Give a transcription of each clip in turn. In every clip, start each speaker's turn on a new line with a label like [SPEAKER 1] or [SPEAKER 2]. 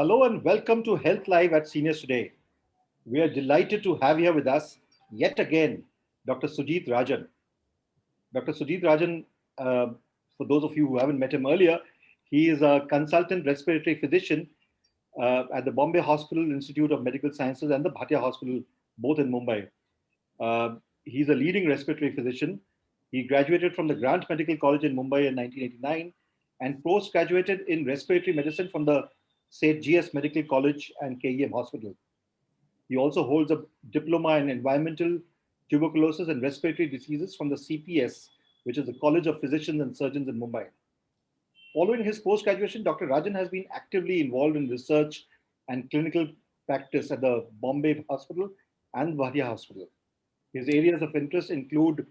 [SPEAKER 1] Hello and welcome to Health Live at Seniors Today. We are delighted to have here with us yet again Dr. Sujeet Rajan. Dr. Sujeet Rajan, for those of you who haven't met him earlier, he is a consultant respiratory physician at the Bombay Hospital Institute of Medical Sciences and the Bhatia Hospital, both in Mumbai. He's a leading respiratory physician. He graduated from the Grant Medical College in Mumbai in 1989 and postgraduated in respiratory medicine from the Seth GS Medical College and KEM Hospital. He also holds a diploma in environmental, tuberculosis and respiratory diseases from the CPS, which is the College of Physicians and Surgeons in Mumbai. Following his post-graduation, Dr. Rajan has been actively involved in research and clinical practice at the Bombay Hospital and Bhatia Hospital. His areas of interest include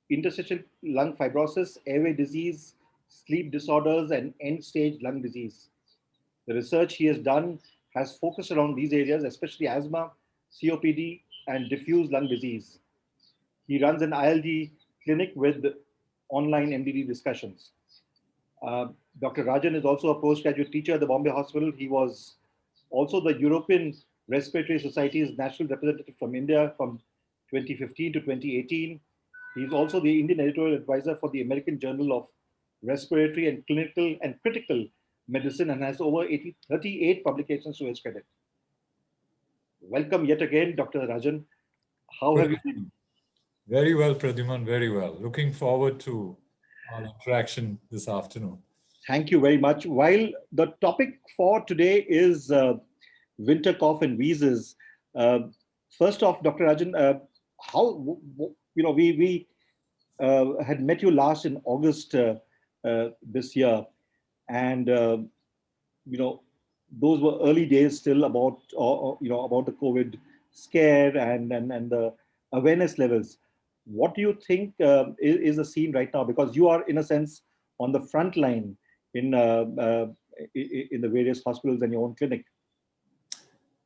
[SPEAKER 1] interstitial lung fibrosis, airway disease, sleep disorders, and end-stage lung disease. The research he has done has focused around these areas, especially asthma, COPD, and diffuse lung disease. He runs an ILD clinic with online MDD discussions. Dr. Rajan is also a postgraduate teacher at the Bombay Hospital. He was also the European Respiratory Society's national representative from India from 2015 to 2018. He's also the Indian editorial advisor for the American Journal of Respiratory and Clinical and Critical Medicine and has over 38 publications to his credit. Welcome yet again, Dr. Rajan. How have you been?
[SPEAKER 2] Very well, Pradyuman, very well. Looking forward to our interaction this afternoon.
[SPEAKER 1] Thank you very much. While the topic for today is winter cough and wheezes, first off, Dr. Rajan, how, we had met you last in August this year. And those were early days still about about the COVID scare and the awareness levels. What do you think is the scene right now? Because you are, in a sense, on the front line in the various hospitals and your own clinic.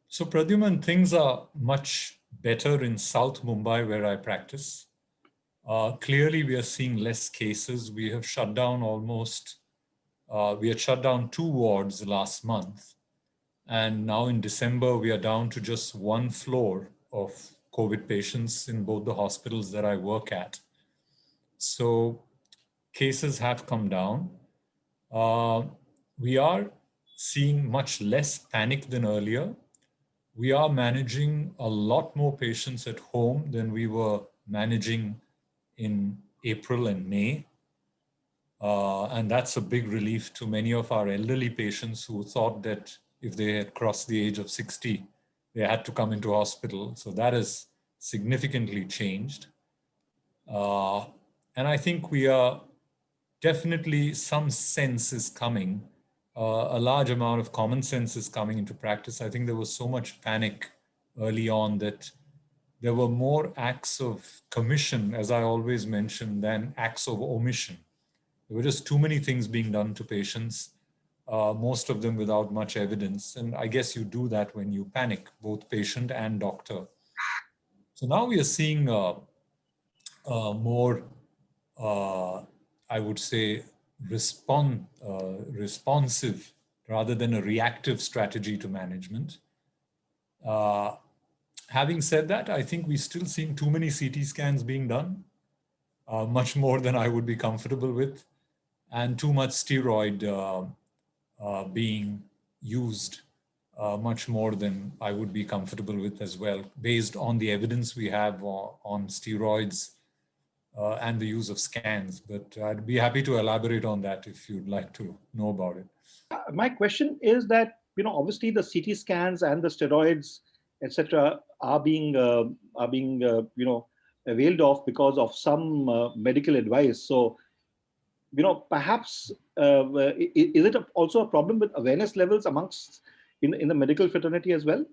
[SPEAKER 2] So, Pradyuman, things are much better in South Mumbai, where I practice. Clearly, we are seeing less cases. We have shut down we had shut down 2 wards last month. And now in December, we are down to just 1 floor of COVID patients in both the hospitals that I work at. So cases have come down. We are seeing much less panic than earlier. We are managing a lot more patients at home than we were managing in April and May. And that's a big relief to many of our elderly patients who thought that if they had crossed the age of 60, they had to come into hospital. So that has significantly changed. And I think we are definitely, some sense is coming. A large amount of common sense is coming into practice. I think there was so much panic early on that there were more acts of commission, as I always mention, than acts of omission. There were just too many things being done to patients, most of them without much evidence. And I guess you do that when you panic, both patient and doctor. So now we are seeing more, I would say, responsive rather than a reactive strategy to management. Having said that, I think we're still seeing too many CT scans being done, much more than I would be comfortable with, and too much steroid being used, much more than I would be comfortable with as well, based on the evidence we have on steroids and the use of scans. But I'd be happy to elaborate on that if you'd like to know about it.
[SPEAKER 1] My question is that, obviously the CT scans and the steroids, etc., are being availed of because of some medical advice. So, perhaps is it also a problem with awareness levels amongst in the medical fraternity as well?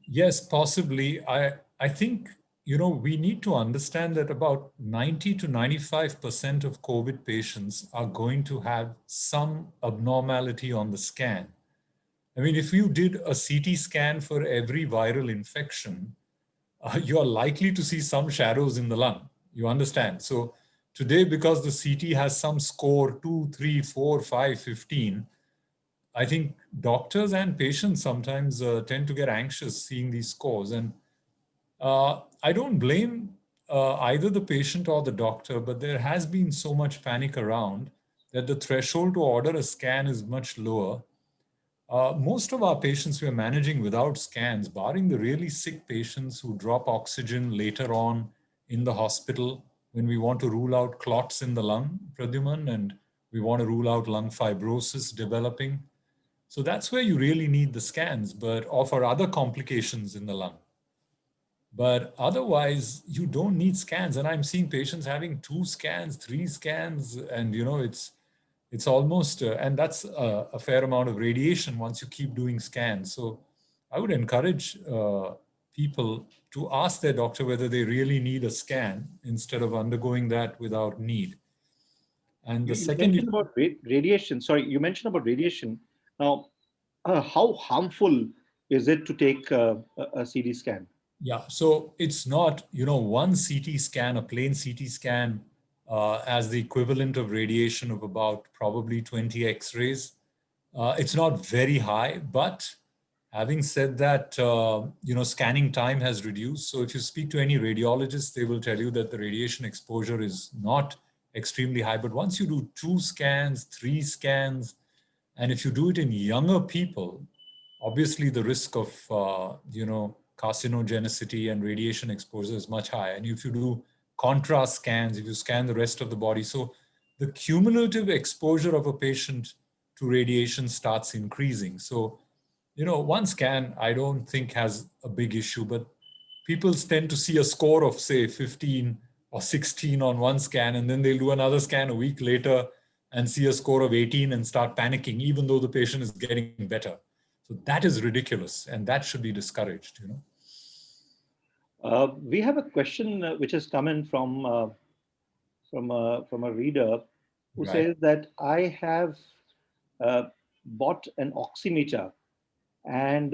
[SPEAKER 2] Yes, possibly. I think, we need to understand that about 90 to 95% of COVID patients are going to have some abnormality on the scan. I mean, if you did a CT scan for every viral infection, you are likely to see some shadows in the lung. You understand? So today, because the CT has some score 2, 3, 4, 5, 15, I think doctors and patients sometimes tend to get anxious seeing these scores. And I don't blame either the patient or the doctor, but there has been so much panic around that the threshold to order a scan is much lower. Most of our patients we are managing without scans, barring the really sick patients who drop oxygen later on in the hospital when we want to rule out clots in the lung, Pradyuman, and we want to rule out lung fibrosis developing. So that's where you really need the scans, but or for other complications in the lung. But otherwise, you don't need scans. And I'm seeing patients having 2 scans, 3 scans, and it's almost, and that's a fair amount of radiation once you keep doing scans. So I would encourage people to ask their doctor whether they really need a scan instead of undergoing that without need. And the
[SPEAKER 1] You
[SPEAKER 2] second,
[SPEAKER 1] mentioned about radiation. Sorry, you mentioned about radiation. Now, how harmful is it to take a CT scan?
[SPEAKER 2] yeah, so it's not, one CT scan, a plain CT scan, as the equivalent of radiation of about probably 20 X-rays. It's not very high, but having said that, scanning time has reduced. So if you speak to any radiologist, they will tell you that the radiation exposure is not extremely high. But once you do 2 scans, 3 scans, and if you do it in younger people, obviously the risk of, carcinogenicity and radiation exposure is much higher. And if you do contrast scans, if you scan the rest of the body, so the cumulative exposure of a patient to radiation starts increasing. So, one scan I don't think has a big issue, but people tend to see a score of say 15 or 16 on one scan, and then they'll do another scan a week later and see a score of 18 and start panicking, even though the patient is getting better. So that is ridiculous, and that should be discouraged.
[SPEAKER 1] We have a question which has come in from a reader who
[SPEAKER 2] Right.
[SPEAKER 1] says that I have uh, bought an oximeter, and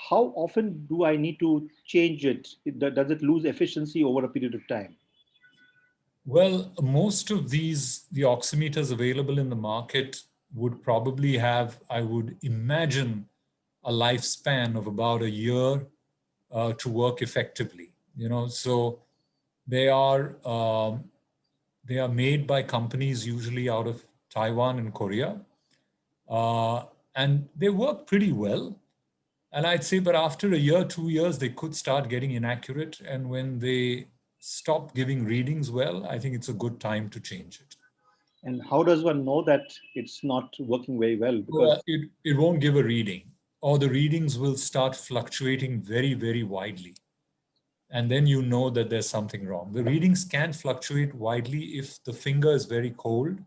[SPEAKER 1] how often do I need to change it? Does it lose efficiency over a period of time?
[SPEAKER 2] Well, most of the oximeters available in the market would probably have, I would imagine, a lifespan of about a year to work effectively. So they are they are made by companies usually out of Taiwan and Korea, uh, and they work pretty well. And I'd say, but after a year, 2 years, they could start getting inaccurate. And when they stop giving readings well, I think it's a good time to change it.
[SPEAKER 1] And how does one know that it's not working very well? Because
[SPEAKER 2] Well, it won't give a reading, or the readings will start fluctuating very, very widely. And then you know that there's something wrong. The readings can fluctuate widely if the finger is very cold,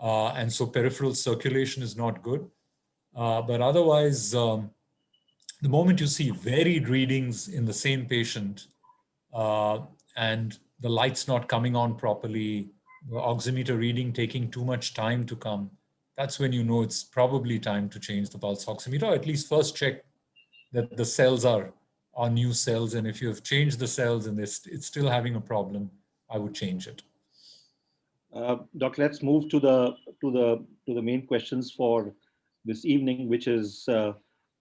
[SPEAKER 2] and so peripheral circulation is not good. But otherwise, the moment you see varied readings in the same patient, uh, and the light's not coming on properly, the oximeter reading taking too much time to come, that's when you know it's probably time to change the pulse oximeter, or at least first check that the cells are new cells. And if you have changed the cells and it's still having a problem, I would change it.
[SPEAKER 1] Doc, let's move to the main questions for this evening, which is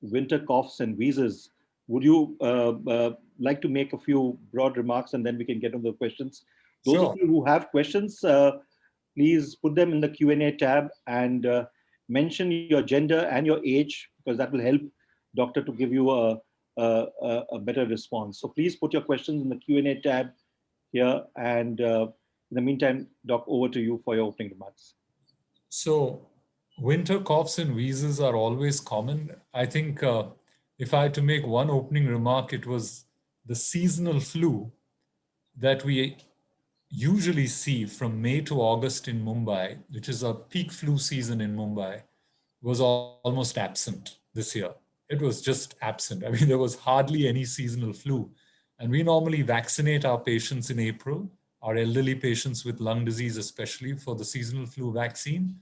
[SPEAKER 1] winter coughs and wheezes. Would you like to make a few broad remarks, and then we can get on the questions? Those of
[SPEAKER 2] Sure.
[SPEAKER 1] you who have questions, please put them in the Q&A tab and mention your gender and your age, because that will help doctor to give you a better response. So please put your questions in the Q&A tab here, and in the meantime, Doc, over to you for your opening remarks.
[SPEAKER 2] So winter coughs and wheezes are always common. I think if I had to make one opening remark, it was the seasonal flu that we usually see from May to August in Mumbai, which is a peak flu season in Mumbai, was almost absent this year. It was just absent. I mean, there was hardly any seasonal flu. And we normally vaccinate our patients in April, our elderly patients with lung disease, especially for the seasonal flu vaccine.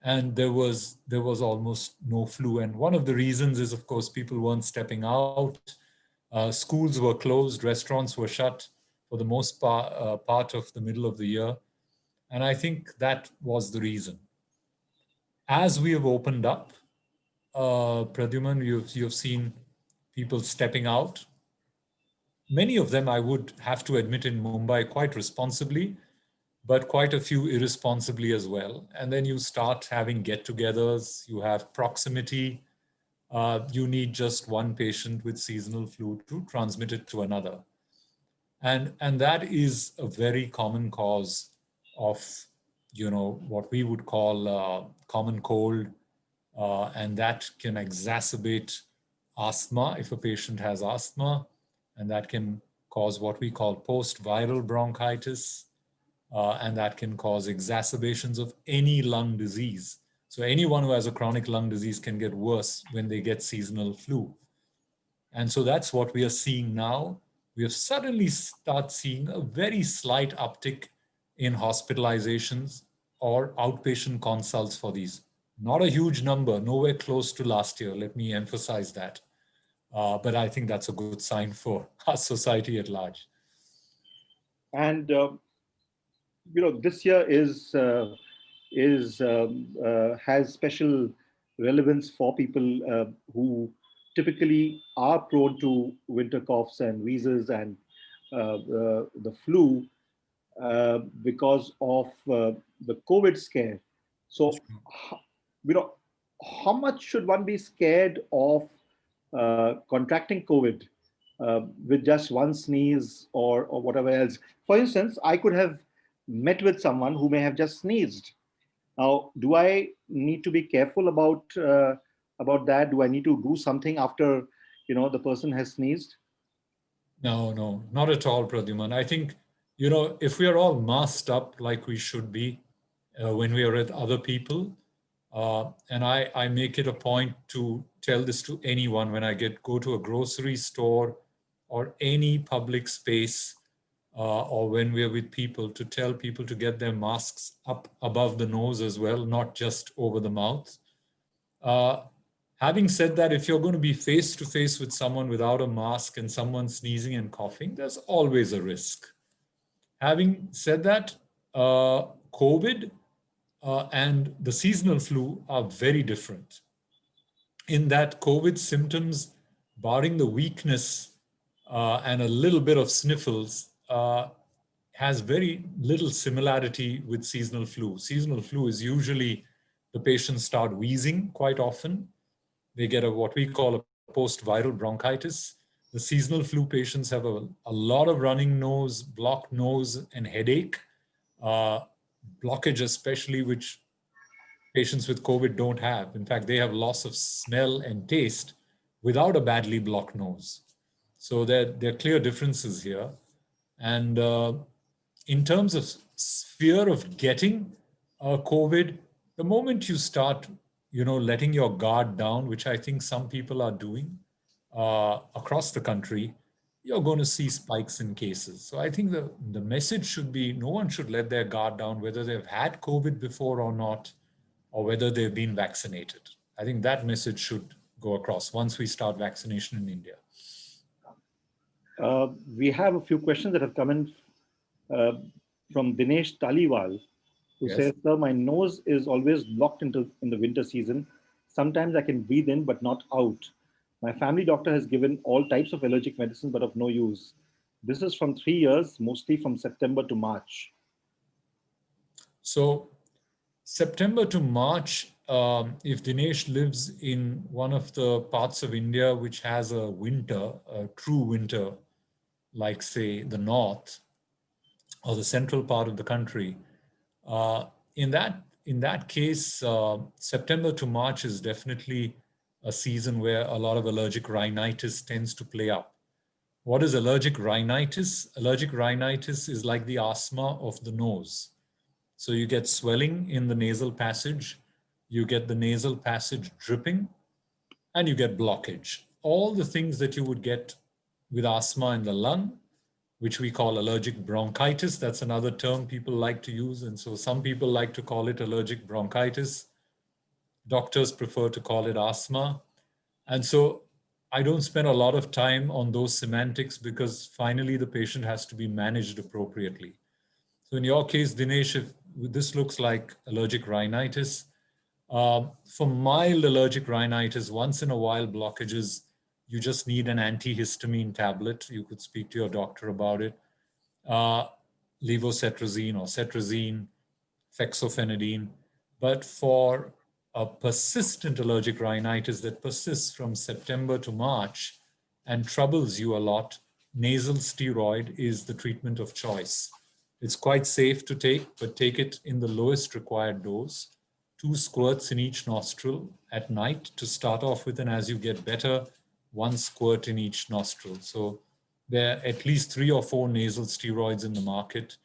[SPEAKER 2] And there was almost no flu. And one of the reasons is, of course, people weren't stepping out. Schools were closed, restaurants were shut for the most part of the middle of the year. And I think that was the reason. As we have opened up, Pradyuman, you've seen people stepping out. Many of them, I would have to admit, in Mumbai quite responsibly, but quite a few irresponsibly as well. And then you start having get-togethers, you have proximity, you need just one patient with seasonal flu to transmit it to another. And that is a very common cause of, what we would call common cold, and that can exacerbate asthma if a patient has asthma, and that can cause what we call post-viral bronchitis, and that can cause exacerbations of any lung disease. So anyone who has a chronic lung disease can get worse when they get seasonal flu. And so that's what we are seeing now. We have suddenly start seeing a very slight uptick in hospitalizations or outpatient consults for these. Not a huge number, nowhere close to last year. Let me emphasize that. But I think that's a good sign for our society at large.
[SPEAKER 1] And this year has special relevance for people who typically are prone to winter coughs and wheezes and the flu because of the COVID scare. So, how much should one be scared of contracting COVID with just one sneeze or whatever else? For instance, I could have met with someone who may have just sneezed. Now, do I need to be careful about that? Do I need to do something after the person has sneezed?
[SPEAKER 2] No, not at all, Pradyuman. I think, if we are all masked up like we should be when we are with other people, and I make it a point to tell this to anyone when I go to a grocery store or any public space, or when we're with people, to tell people to get their masks up above the nose as well, not just over the mouth. Having said that, if you're going to be face to face with someone without a mask and someone sneezing and coughing, there's always a risk. Having said that, COVID and the seasonal flu are very different in that COVID symptoms, barring the weakness and a little bit of sniffles, has very little similarity with seasonal flu. Seasonal flu is usually the patients start wheezing quite often. They get what we call a post-viral bronchitis. The seasonal flu patients have a lot of running nose, blocked nose, and headache. Blockage especially, which patients with COVID don't have. In fact, they have loss of smell and taste without a badly blocked nose. So there are clear differences here. And in terms of fear of getting COVID, the moment you start, letting your guard down, which I think some people are doing across the country, you're going to see spikes in cases. So I think the message should be no one should let their guard down, whether they've had COVID before or not, or whether they've been vaccinated. I think that message should go across once we start vaccination in India.
[SPEAKER 1] We have a few questions that have come in from Dinesh Taliwal, who says, "Sir, my nose is always blocked in the winter season. Sometimes I can breathe in, but not out. My family doctor has given all types of allergic medicine, but of no use. This is from 3 years, mostly from September to March."
[SPEAKER 2] So September to March, if Dinesh lives in one of the parts of India which has a winter, a true winter, like say the north or the central part of the country, in that case, September to March is definitely a season where a lot of allergic rhinitis tends to play up. What is allergic rhinitis? Allergic rhinitis is like the asthma of the nose. So you get swelling in the nasal passage, you get the nasal passage dripping, and you get blockage. All the things that you would get with asthma in the lung, which we call allergic bronchitis. That's another term people like to use. And so some people like to call it allergic bronchitis. Doctors prefer to call it asthma. And so I don't spend a lot of time on those semantics because finally the patient has to be managed appropriately. So in your case, Dinesh, if this looks like allergic rhinitis, For mild allergic rhinitis, once in a while blockages, you just need an antihistamine tablet. You could speak to your doctor about it. Levocetrazine or cetrazine, fexofenadine. But for a persistent allergic rhinitis that persists from September to March and troubles you a lot, nasal steroid is the treatment of choice. It's quite safe to take, but take it in the lowest required dose, 2 squirts in each nostril at night to start off with, and as you get better, 1 squirt in each nostril. So there are at least 3 or 4 nasal steroids in the market,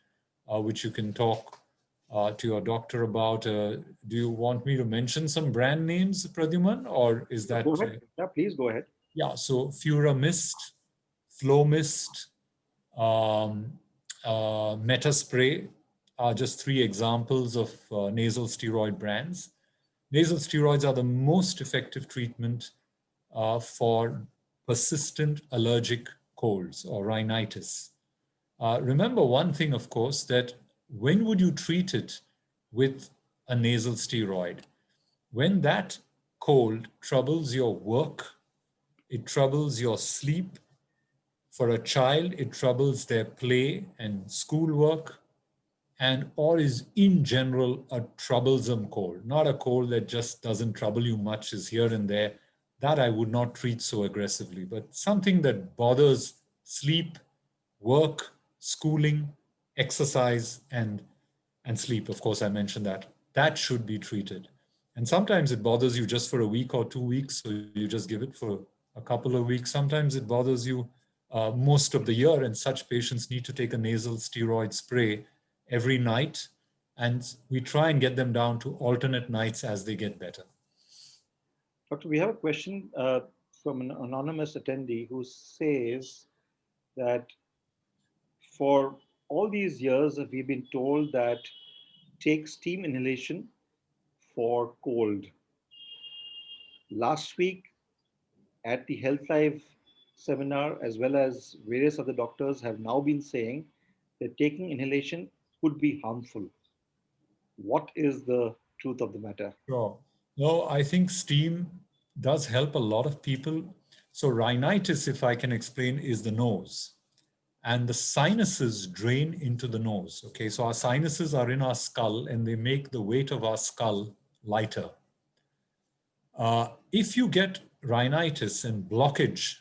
[SPEAKER 2] which you can talk to your doctor about. Do you want me to mention some brand names, Pradyuman, or is that?
[SPEAKER 1] Go ahead. Yeah, please go ahead.
[SPEAKER 2] Yeah, so Furamist, Flowmist, Metaspray are just 3 examples of nasal steroid brands. Nasal steroids are the most effective treatment for persistent allergic colds or rhinitis. Remember one thing, of course, that when would you treat it with a nasal steroid? When that cold troubles your work, it troubles your sleep. For a child, it troubles their play and schoolwork, and or is in general a troublesome cold, not a cold that just doesn't trouble you much, is here and there. That I would not treat so aggressively, but something that bothers sleep, work, schooling, exercise, and sleep. Of course, I mentioned that. That should be treated. And sometimes it bothers you just for a week or 2 weeks, so you just give it for a couple of weeks. Sometimes it bothers you most of the year, and such patients need to take a nasal steroid spray every night, and we try and get them down to alternate nights as they get better.
[SPEAKER 1] Doctor, we have a question from an anonymous attendee who says that for all these years we've been told that take steam inhalation for cold. Last week at the Health Life seminar, as well as various other doctors have now been saying that taking inhalation could be harmful. What is the truth of the matter?
[SPEAKER 2] Sure. No, I think steam does help a lot of people. So rhinitis, if I can explain, is the nose. And the sinuses drain into the nose. Okay, so our sinuses are in our skull and they make the weight of our skull lighter. If you get rhinitis and blockage,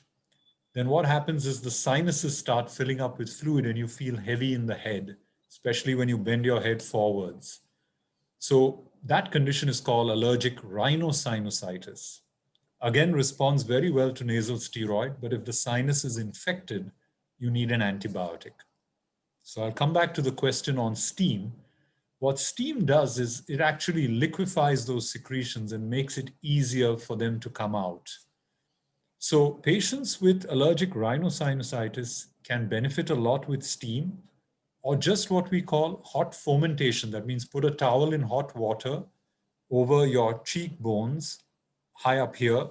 [SPEAKER 2] then what happens is the sinuses start filling up with fluid and you feel heavy in the head, especially when you bend your head forwards. So that condition is called allergic rhinosinusitis. Again, responds very well to nasal steroid, but if the sinus is infected, you need an antibiotic. So I'll come back to the question on steam. What steam does is it actually liquefies those secretions and makes it easier for them to come out. So patients with allergic rhinosinusitis can benefit a lot with steam, or just what we call hot fomentation. That means put a towel in hot water over your cheekbones, high up here,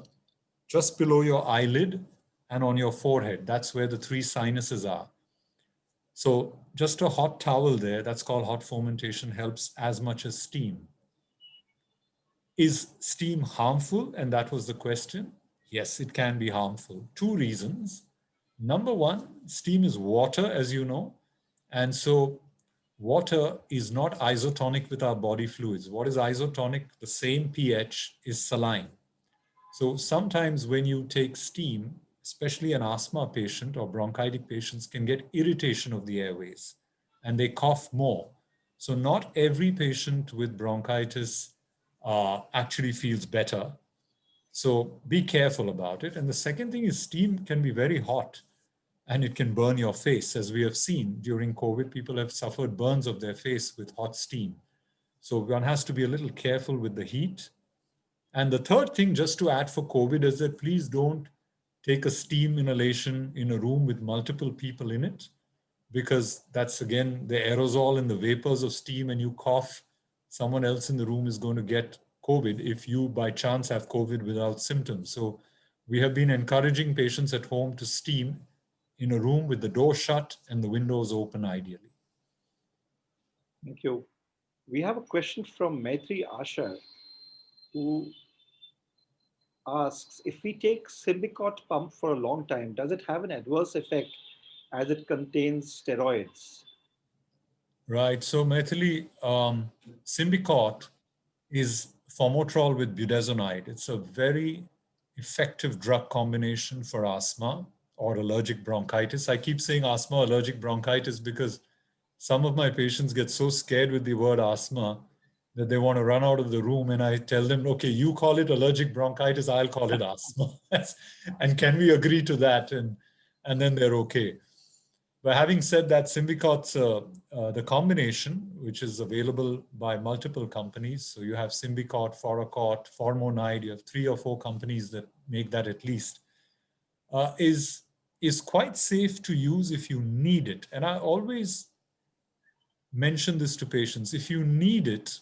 [SPEAKER 2] just below your eyelid, and on your forehead. That's where the 3 sinuses are. So just a hot towel there, that's called hot fomentation, helps as much as steam. Is steam harmful? And that was the question. Yes, it can be harmful. 2 reasons. Number 1, steam is water, as you know. And so water is not isotonic with our body fluids. What is isotonic? The same pH is saline. So sometimes when you take steam, especially an asthma patient or bronchitic patients can get irritation of the airways and they cough more. So not every patient with bronchitis actually feels better. So be careful about it. And the second thing is steam can be very hot and it can burn your face. As we have seen during COVID, people have suffered burns of their face with hot steam. So one has to be a little careful with the heat. And the third thing, just to add for COVID, is that please don't take a steam inhalation in a room with multiple people in it, because that's, again, the aerosol and the vapors of steam, and you cough, someone else in the room is going to get COVID if you by chance have COVID without symptoms. So we have been encouraging patients at home to steam in a room with the door shut and the windows open ideally.
[SPEAKER 1] Thank you. We have a question from Maitri Asha. who asks, if we take Symbicort pump for a long time, does it have an adverse effect as it contains steroids?
[SPEAKER 2] Right. So Maithili, Symbicort is formoterol with budesonide. It's a very effective drug combination for asthma or allergic bronchitis. I keep saying asthma, allergic bronchitis because some of my patients get so scared with the word asthma that they want to run out of the room, and I tell them, okay, you call it allergic bronchitis, I'll call it asthma. And can we agree to that? And then they're okay. But having said that, Symbicort's the combination, which is available by multiple companies. So you have Symbicort, Foracort, Formonide, you have 3 or 4 companies that make that at least, is quite safe to use if you need it. And I always mention this to patients. If you need it,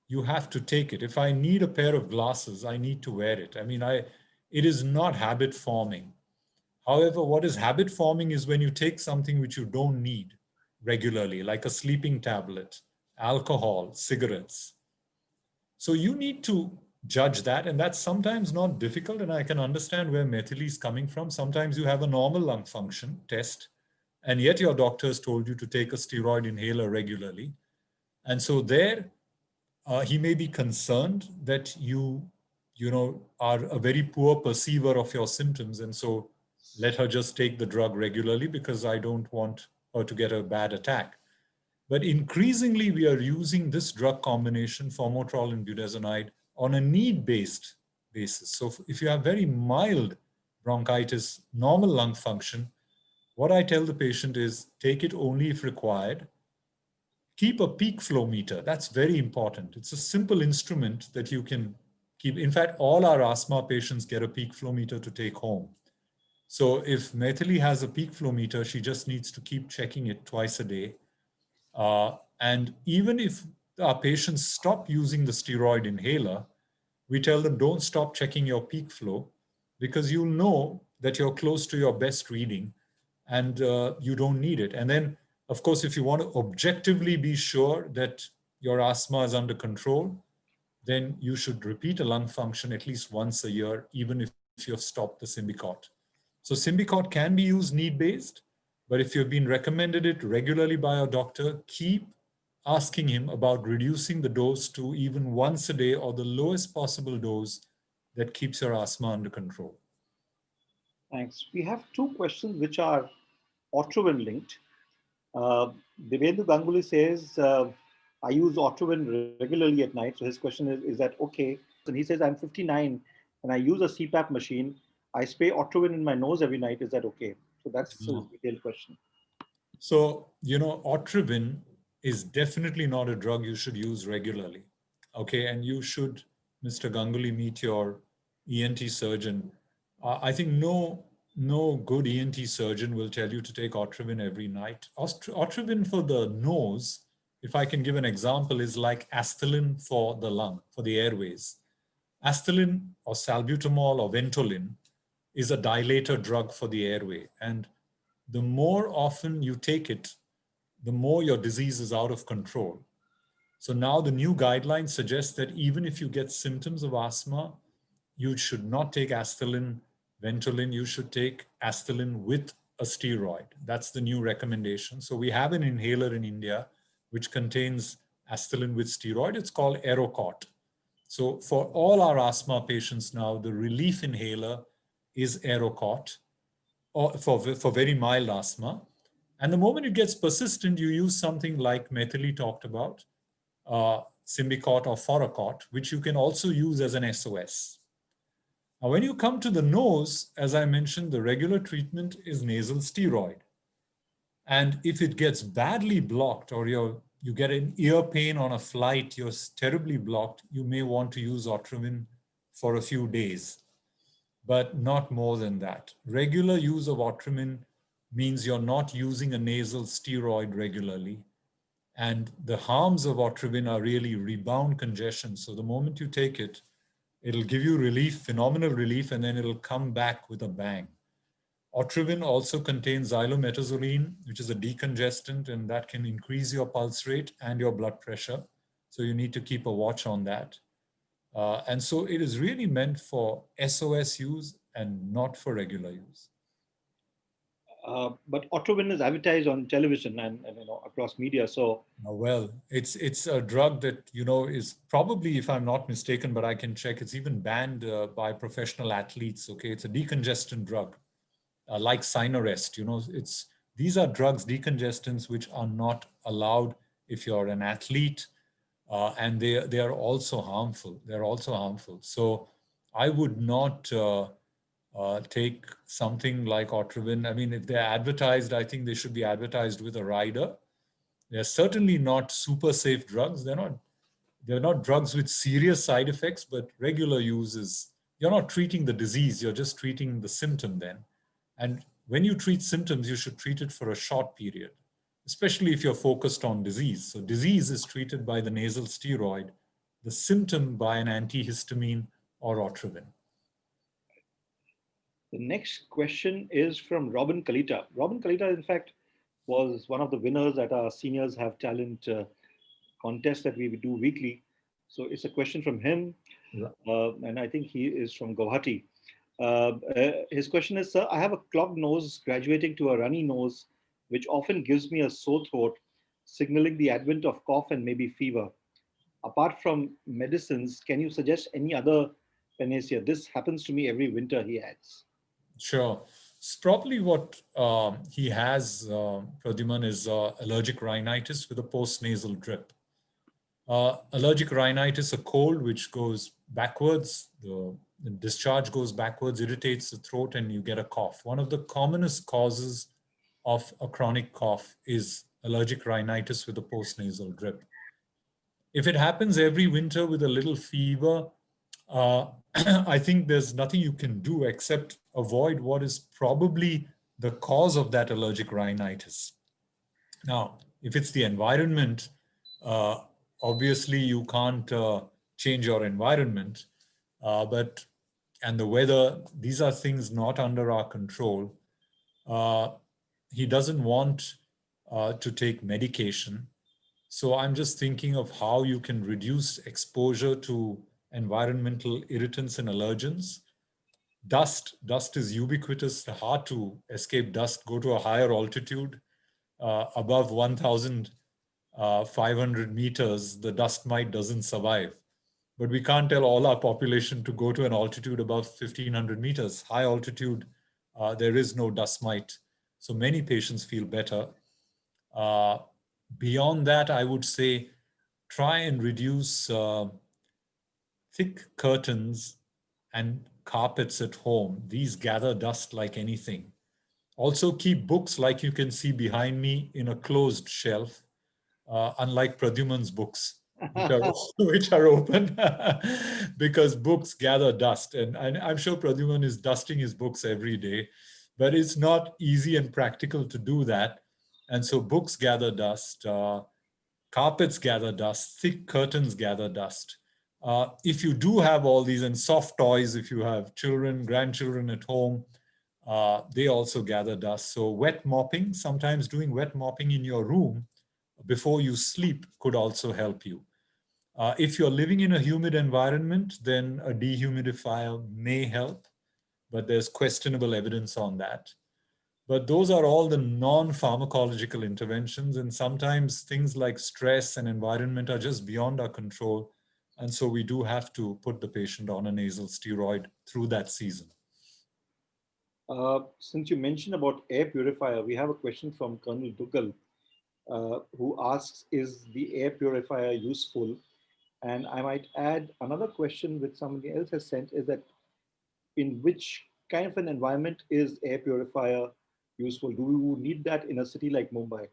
[SPEAKER 2] you have to take it. If I need a pair of glasses, I need to wear it. I mean, it is not habit forming. However, what is habit forming is when you take something which you don't need regularly, like a sleeping tablet, alcohol, cigarettes. So you need to judge that, and that's sometimes not difficult, and I can understand where Methili is coming from. Sometimes you have a normal lung function test, and yet your doctor has told you to take a steroid inhaler regularly. And so there, he may be concerned that you are a very poor perceiver of your symptoms, and so let her just take the drug regularly because I don't want her to get a bad attack. But increasingly, we are using this drug combination, formoterol and budesonide, on a need-based basis. So if you have very mild bronchitis, normal lung function, what I tell the patient is take it only if required. Keep a peak flow meter. That's very important. It's a simple instrument that you can keep. In fact, all our asthma patients get a peak flow meter to take home. So if Maithili has a peak flow meter, she just needs to keep checking it twice a day. And even if our patients stop using the steroid inhaler, we tell them don't stop checking your peak flow because you'll know that you're close to your best reading and you don't need it. And then, of course, if you want to objectively be sure that your asthma is under control, then you should repeat a lung function at least once a year, even if you've stopped the Symbicort. So Symbicort can be used need-based, but if you've been recommended it regularly by a doctor, keep asking him about reducing the dose to even once a day or the lowest possible dose that keeps your asthma under control.
[SPEAKER 1] Thanks. We have 2 questions which are Otrivin linked. Devendra Ganguly says, I use Otrivin regularly at night. So his question is that okay? And he says, I'm 59 and I use a CPAP machine. I spray Otrivin in my nose every night. Is that okay? So that's a detailed question.
[SPEAKER 2] So, Otrivin is definitely not a drug you should use regularly. Okay, and you should, Mr. Ganguly, meet your ENT surgeon. I think no good ENT surgeon will tell you to take Otrivin every night. Otrivin for the nose, if I can give an example, is like Astelin for the lung, for the airways. Astelin or salbutamol or Ventolin is a dilator drug for the airway. And the more often you take it, the more your disease is out of control. So now the new guidelines suggest that even if you get symptoms of asthma, you should not take Astelin, Ventolin, you should take Astelin with a steroid. That's the new recommendation. So we have an inhaler in India which contains Astelin with steroid. It's called Aerocort. So for all our asthma patients now, the relief inhaler is Aerocort, or for very mild asthma. And the moment it gets persistent, you use something like Methili talked about, Symbicort or Foracort, which you can also use as an SOS. Now, when you come to the nose, as I mentioned, the regular treatment is nasal steroid. And if it gets badly blocked or you get an ear pain on a flight, you're terribly blocked, you may want to use Otrivin for a few days, but not more than that. Regular use of Otrivin means you're not using a nasal steroid regularly. And the harms of Otrivin are really rebound congestion. So the moment you take it, it'll give you relief, phenomenal relief, and then it'll come back with a bang. Otrivin also contains xylometazoline, which is a decongestant, and that can increase your pulse rate and your blood pressure. So you need to keep a watch on that. And so it is really meant for SOS use and not for regular use.
[SPEAKER 1] But Otrivin is advertised on television and across media. So
[SPEAKER 2] Well, it's a drug that, is probably, if I'm not mistaken, but I can check, it's even banned by professional athletes. Okay, it's a decongestant drug, like Sinorest. These are drugs, decongestants, which are not allowed if you're an athlete, and they are also harmful. They're also harmful. So I would not take something like Otrivin. I mean, if they're advertised, I think they should be advertised with a rider. They're certainly not super safe drugs. They're not drugs with serious side effects, but regular use is, you're not treating the disease, you're just treating the symptom then. And when you treat symptoms, you should treat it for a short period, especially if you're focused on disease. So disease is treated by the nasal steroid, the symptom by an antihistamine or Otrivin.
[SPEAKER 1] the next question is from Robin Kalita. Robin Kalita, in fact, was one of the winners at our Seniors Have Talent contest that we do weekly. So it's a question from him, and I think he is from Guwahati. His question is, sir, I have a clogged nose graduating to a runny nose, which often gives me a sore throat, signaling the advent of cough and maybe fever. Apart from medicines, can you suggest any other panacea? This happens to me every winter, he adds.
[SPEAKER 2] Sure. It's probably what he has, Pradyuman, is allergic rhinitis with a postnasal drip. Allergic rhinitis, a cold which goes backwards, the discharge goes backwards, irritates the throat, and you get a cough. One of the commonest causes of a chronic cough is allergic rhinitis with a postnasal drip. If it happens every winter with a little fever, I think there's nothing you can do except avoid what is probably the cause of that allergic rhinitis. Now, if it's the environment, obviously you can't change your environment, and the weather, these are things not under our control. He doesn't want to take medication. So I'm just thinking of how you can reduce exposure to environmental irritants and allergens. Dust is ubiquitous, hard to escape dust. Go to a higher altitude, above 1,500 meters, the dust mite doesn't survive. But we can't tell all our population to go to an altitude above 1,500 meters. High altitude, there is no dust mite. So many patients feel better. Beyond that, I would say try and reduce thick curtains and carpets at home. These gather dust like anything. Also keep books, like you can see behind me, in a closed shelf, unlike Pradyuman's books, which are open, because books gather dust. And I'm sure Pradyuman is dusting his books every day, but it's not easy and practical to do that. And so books gather dust, carpets gather dust, thick curtains gather dust. If you do have all these, and soft toys, if you have children, grandchildren at home, they also gather dust. So wet mopping, sometimes doing wet mopping in your room before you sleep could also help you. If you're living in a humid environment, then a dehumidifier may help, but there's questionable evidence on that. But those are all the non-pharmacological interventions, and sometimes things like stress and environment are just beyond our control. And so we do have to put the patient on a nasal steroid through that season.
[SPEAKER 1] Since you mentioned about air purifier, we have a question from Colonel Dugal, who asks, is the air purifier useful? And I might add another question which somebody else has sent, is that in which kind of an environment is air purifier useful? Do you need that in a city like Mumbai?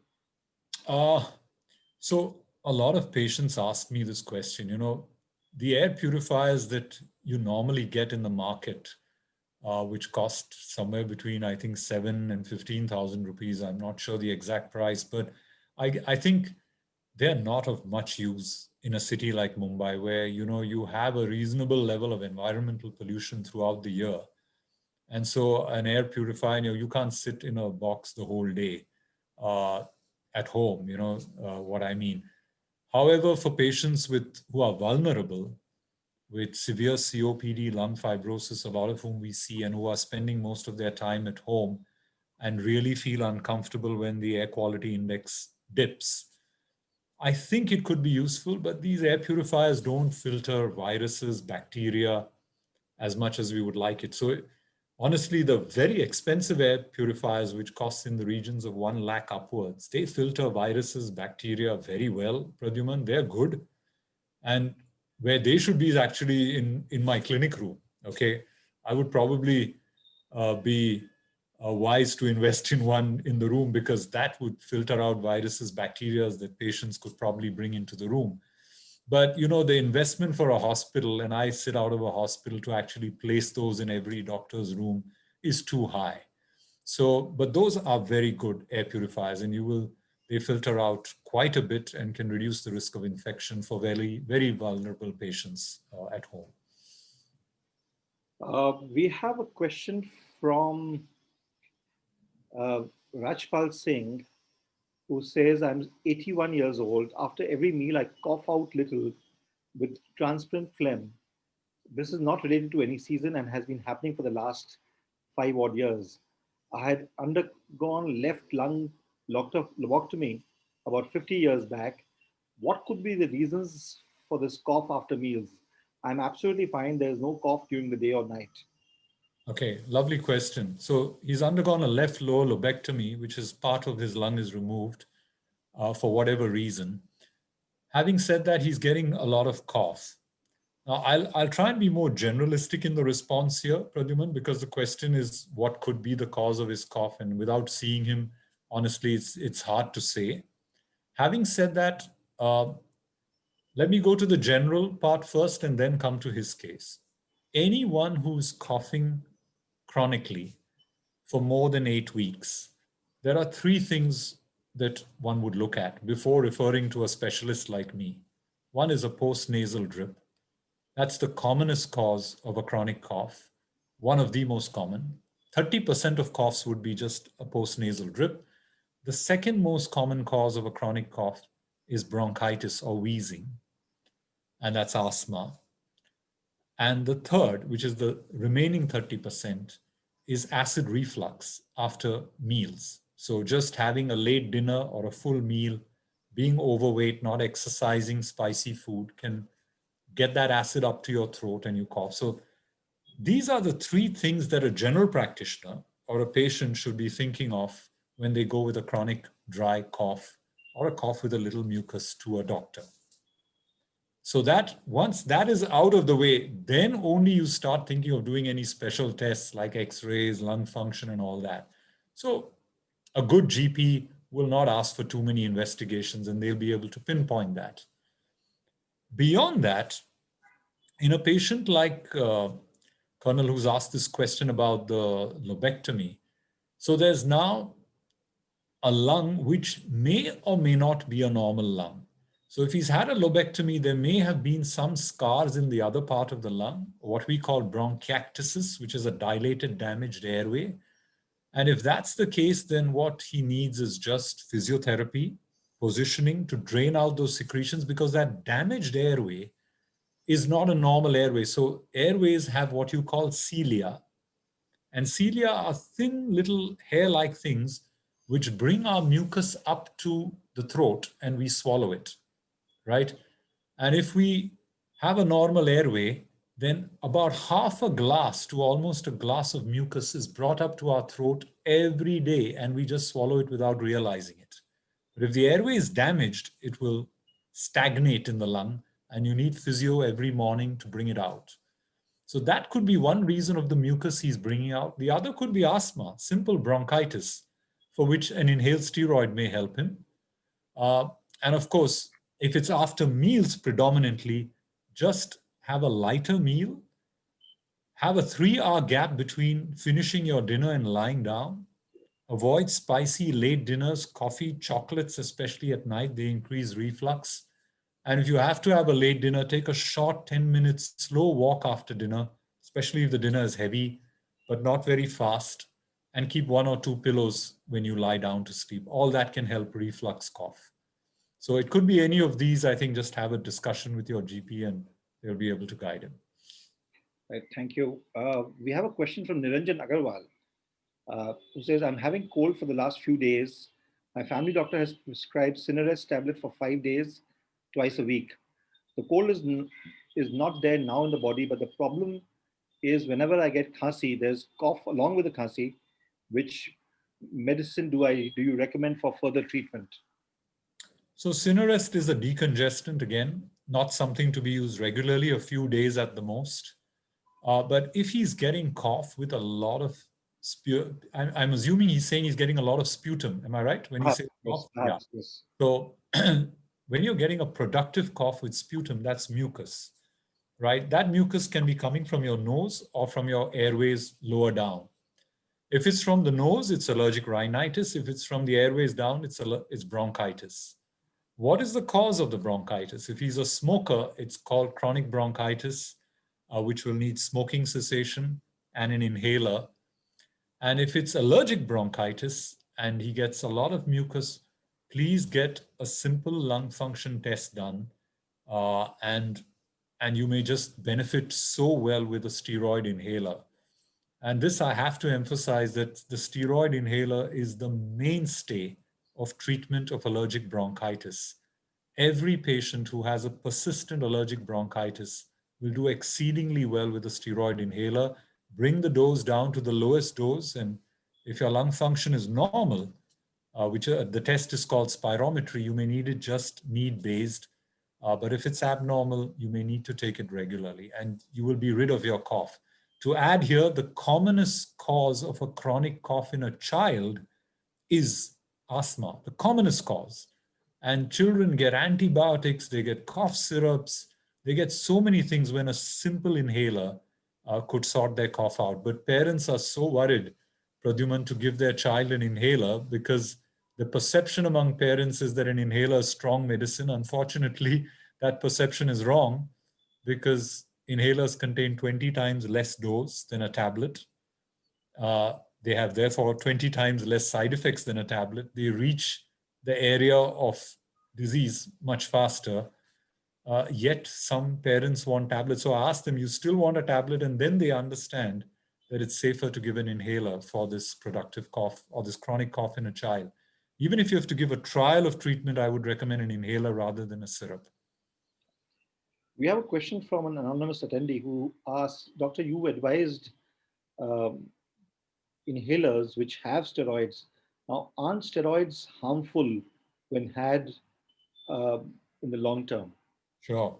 [SPEAKER 2] So a lot of patients ask me this question. The air purifiers that you normally get in the market, which cost somewhere between, I think, 7,000 and 15,000 rupees. I'm not sure the exact price, but I think they're not of much use in a city like Mumbai, where you have a reasonable level of environmental pollution throughout the year. And so an air purifier, you can't sit in a box the whole day at home, what I mean. However, for patients who are vulnerable, with severe COPD, lung fibrosis, a lot of whom we see and who are spending most of their time at home and really feel uncomfortable when the air quality index dips. I think it could be useful, but these air purifiers don't filter viruses, bacteria as much as we would like it. So honestly, the very expensive air purifiers, which cost in the regions of 1 lakh upwards, they filter viruses, bacteria very well, Pradyuman. They're good. And where they should be is actually in my clinic room, okay? I would probably be wise to invest in one in the room, because that would filter out viruses, bacteria that patients could probably bring into the room. But you know, the investment for a hospital, and I sit out of a hospital, to actually place those in every doctor's room is too high. So, but those are very good air purifiers, and they filter out quite a bit and can reduce the risk of infection for very, very vulnerable patients at home.
[SPEAKER 1] We have a question from Rajpal Singh, who says, I'm 81 years old. After every meal, I cough out little with transparent phlegm. This is not related to any season and has been happening for the last 5 odd years. I had undergone left lung lobotomy about 50 years back. What could be the reasons for this cough after meals? I'm absolutely fine. There's no cough during the day or night.
[SPEAKER 2] Okay, lovely question. So he's undergone a left lower lobectomy, which is part of his lung is removed for whatever reason. Having said that, he's getting a lot of cough. Now, I'll try and be more generalistic in the response here, Pradyuman, because the question is what could be the cause of his cough, and without seeing him, honestly, it's hard to say. Having said that, let me go to the general part first and then come to his case. Anyone who's coughing chronically for more than 8 weeks, there are 3 things that one would look at before referring to a specialist like me. One is a postnasal drip. That's the commonest cause of a chronic cough, one of the most common. 30% of coughs would be just a postnasal drip. The second most common cause of a chronic cough is bronchitis or wheezing, and that's asthma. And the third, which is the remaining 30%, is acid reflux after meals. So just having a late dinner or a full meal, being overweight, not exercising, spicy food can get that acid up to your throat and you cough. So these are the 3 things that a general practitioner or a patient should be thinking of when they go with a chronic dry cough or a cough with a little mucus to a doctor. So that once that is out of the way, then only you start thinking of doing any special tests like x-rays, lung function and all that. So a good GP will not ask for too many investigations and they'll be able to pinpoint that. Beyond that, in a patient like Colonel who's asked this question about the lobectomy, so there's now a lung which may or may not be a normal lung. So if he's had a lobectomy, there may have been some scars in the other part of the lung, what we call bronchiectasis, which is a dilated, damaged airway. And if that's the case, then what he needs is just physiotherapy, positioning to drain out those secretions, because that damaged airway is not a normal airway. So airways have what you call cilia. And cilia are thin little hair-like things which bring our mucus up to the throat and we swallow it, right? And if we have a normal airway, then about half a glass to almost a glass of mucus is brought up to our throat every day and we just swallow it without realizing it. But if the airway is damaged, it will stagnate in the lung and you need physio every morning to bring it out. So that could be one reason of the mucus he's bringing out. The other could be asthma, simple bronchitis, for which an inhaled steroid may help him. And of course, if it's after meals predominantly, just have a lighter meal, have a 3-hour gap between finishing your dinner and lying down, avoid spicy late dinners, coffee, chocolates, especially at night, they increase reflux. And if you have to have a late dinner, take a short 10-minute slow walk after dinner, especially if the dinner is heavy, but not very fast, and keep 1 or 2 pillows when you lie down to sleep. All that can help reflux cough. So it could be any of these. I think just have a discussion with your GP and they'll be able to guide him.
[SPEAKER 1] Right, thank you. We have a question from Niranjan Agarwal, who says, I'm having cold for the last few days. My family doctor has prescribed Cinerest tablet for 5 days, twice a week. The cold is not there now in the body, but the problem is whenever I get khasi, there's cough along with the khasi. Which medicine do you recommend for further treatment?
[SPEAKER 2] So Cinerest is a decongestant, again, not something to be used regularly, a few days at the most. But if he's getting cough with a lot of I'm assuming he's saying he's getting a lot of sputum. Am I right? When he
[SPEAKER 1] Perhaps,
[SPEAKER 2] says
[SPEAKER 1] yes,
[SPEAKER 2] cough? Yeah.
[SPEAKER 1] perhaps, yes.
[SPEAKER 2] So when you're getting a productive cough with sputum, that's mucus, right? That mucus can be coming from your nose or from your airways lower down. If it's from the nose, it's allergic rhinitis. If it's from the airways down, it's bronchitis. What is the cause of the bronchitis? If he's a smoker, it's called chronic bronchitis, which will need smoking cessation and an inhaler. And if it's allergic bronchitis and he gets a lot of mucus, please get a simple lung function test done. And you may just benefit so well with a steroid inhaler. And this, I have to emphasize that the steroid inhaler is the mainstay of treatment of allergic bronchitis. Every patient who has a persistent allergic bronchitis will do exceedingly well with a steroid inhaler. Bring the dose down to the lowest dose. And if your lung function is normal, which the test is called spirometry, you may need it just need-based. But if it's abnormal, you may need to take it regularly and you will be rid of your cough. To add here, the commonest cause of a chronic cough in a child is asthma, the commonest cause. And children get antibiotics, they get cough syrups, they get so many things when a simple inhaler could sort their cough out. But parents are so worried, Pradyuman, to give their child an inhaler because the perception among parents is that an inhaler is strong medicine. Unfortunately, that perception is wrong because inhalers contain 20 times less dose than a tablet. They have therefore 20 times less side effects than a tablet. They reach the area of disease much faster. Yet some parents want tablets. So I ask them, you still want a tablet? And then they understand that it's safer to give an inhaler for this productive cough or this chronic cough in a child. Even if you have to give a trial of treatment, I would recommend an inhaler rather than a syrup.
[SPEAKER 1] We have a question from an anonymous attendee who asks, Doctor, you advised um, inhalers which have steroids. Now, aren't steroids harmful when had in the long term?
[SPEAKER 2] Sure.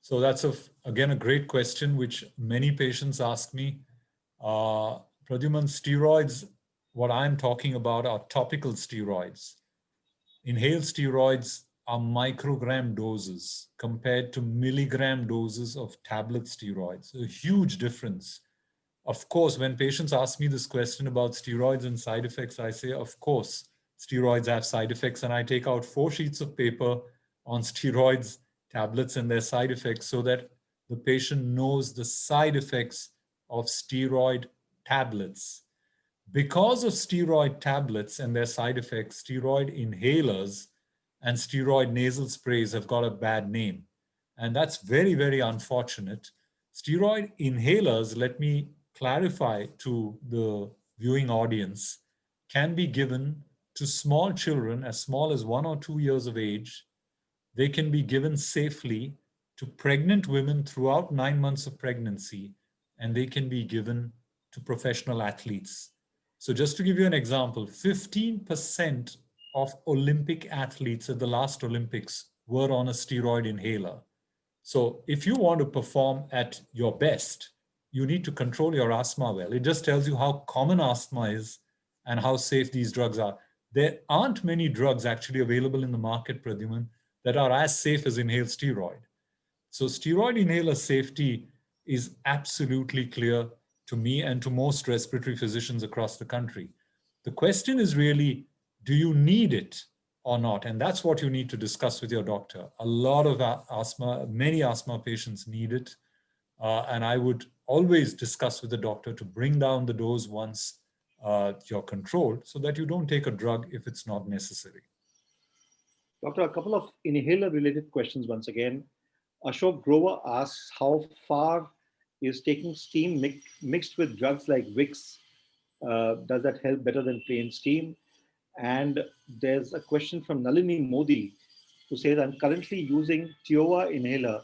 [SPEAKER 2] So that's, again, a great question, which many patients ask me. Pradyuman, steroids, what I'm talking about are topical steroids. Inhaled steroids are microgram doses compared to milligram doses of tablet steroids. A huge difference. Of course, when patients ask me this question about steroids and side effects, I say, of course, steroids have side effects. And I take out 4 sheets of paper on steroids, tablets, and their side effects so that the patient knows the side effects of steroid tablets. Because of steroid tablets and their side effects, steroid inhalers and steroid nasal sprays have got a bad name. And that's very, very unfortunate. Steroid inhalers, let me clarify to the viewing audience, can be given to small children as small as 1 or 2 years of age. They can be given safely to pregnant women throughout 9 months of pregnancy, and they can be given to professional athletes. So just to give you an example, 15% of Olympic athletes at the last Olympics were on a steroid inhaler. So if you want to perform at your best, you need to control your asthma well. It just tells you how common asthma is and how safe these drugs are. There aren't many drugs actually available in the market, Pradyuman, that are as safe as inhaled steroid. So steroid inhaler safety is absolutely clear to me and to most respiratory physicians across the country. The question is really, do you need it or not? And that's what you need to discuss with your doctor. A lot of asthma, many asthma patients need it. And I would always discuss with the doctor to bring down the dose once you're controlled so that you don't take a drug if it's not necessary.
[SPEAKER 1] Doctor, a couple of inhaler related questions once again. Ashok Grover asks, how far Is taking steam mixed with drugs like Vicks, does that help better than plain steam? And there's a question from Nalini Modi who says, I'm currently using Tioa inhaler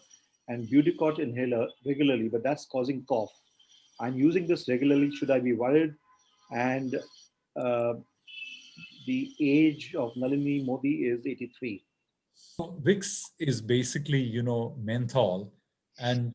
[SPEAKER 1] and Budicort inhaler regularly, but that's causing cough. I'm using this regularly. Should I be worried? And uh, the age of Nalini Modi is 83.
[SPEAKER 2] So Vicks is basically, menthol. And,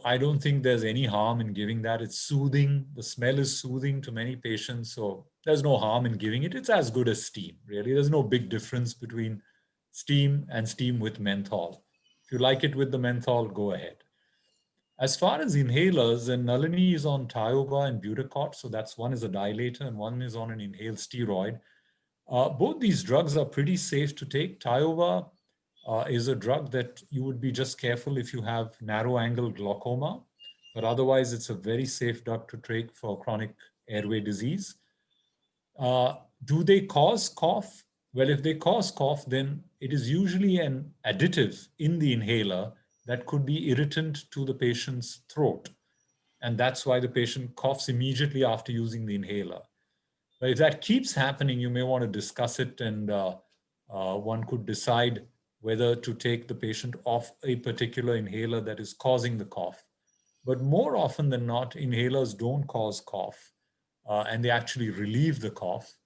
[SPEAKER 2] I don't think there's any harm in giving that. It's soothing. The smell is soothing to many patients. So there's no harm in giving it. It's as good as steam, really. There's no big difference between steam and steam with menthol. If you like it with the menthol, go ahead. As far as inhalers, and Nalini is on Tioga and Budicort. So that's one is a dilator and one is on an inhaled steroid. Both these drugs are pretty safe to take. Tioga is a drug that you would be just careful if you have narrow angle glaucoma, but otherwise it's a very safe drug to take for chronic airway disease. Do they cause cough? Well, if they cause cough, then it is usually an additive in the inhaler that could be irritant to the patient's throat. And that's why the patient coughs immediately after using the inhaler. But if that keeps happening, you may want to discuss it, and one could decide whether to take the patient off a particular inhaler that is causing the cough. But more often than not, inhalers don't cause cough, and they actually relieve the cough.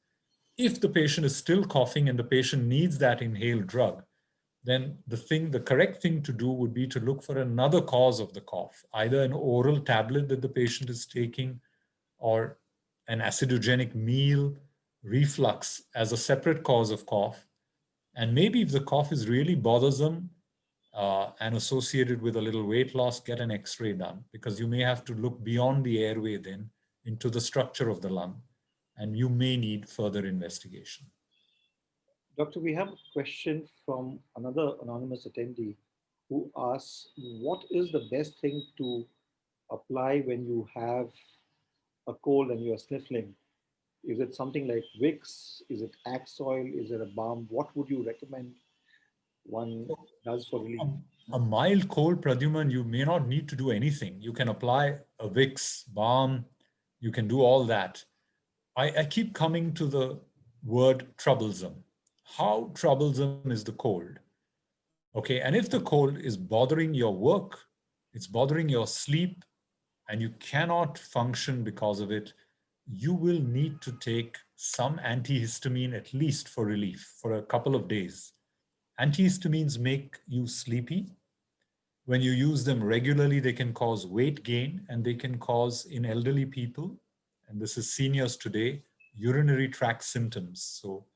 [SPEAKER 2] If the patient is still coughing and the patient needs that inhaled drug, then the correct thing to do would be to look for another cause of the cough, either an oral tablet that the patient is taking, or an acidogenic meal, reflux as a separate cause of cough. And maybe if the cough is really bothersome and associated with a little weight loss, get an X-ray done, because you may have to look beyond the airway then into the structure of the lung, and you may need further investigation.
[SPEAKER 1] Doctor, we have a question from another anonymous attendee who asks, what is the best thing to apply when you have a cold and you're sniffling? Is it something like Vicks? Is it Axe oil? Is it a balm? What would you recommend one does for relief?
[SPEAKER 2] A mild cold, Pradyuman, you may not need to do anything. You can apply a Vicks balm. You can do all that. I keep coming to the word troublesome. How troublesome is the cold? Okay, and if the cold is bothering your work, it's bothering your sleep, and you cannot function because of it, you will need to take some antihistamine at least for relief for a couple of days. Antihistamines make you sleepy. When you use them regularly, they can cause weight gain, and they can cause, in elderly people, and this is seniors today, urinary tract symptoms. So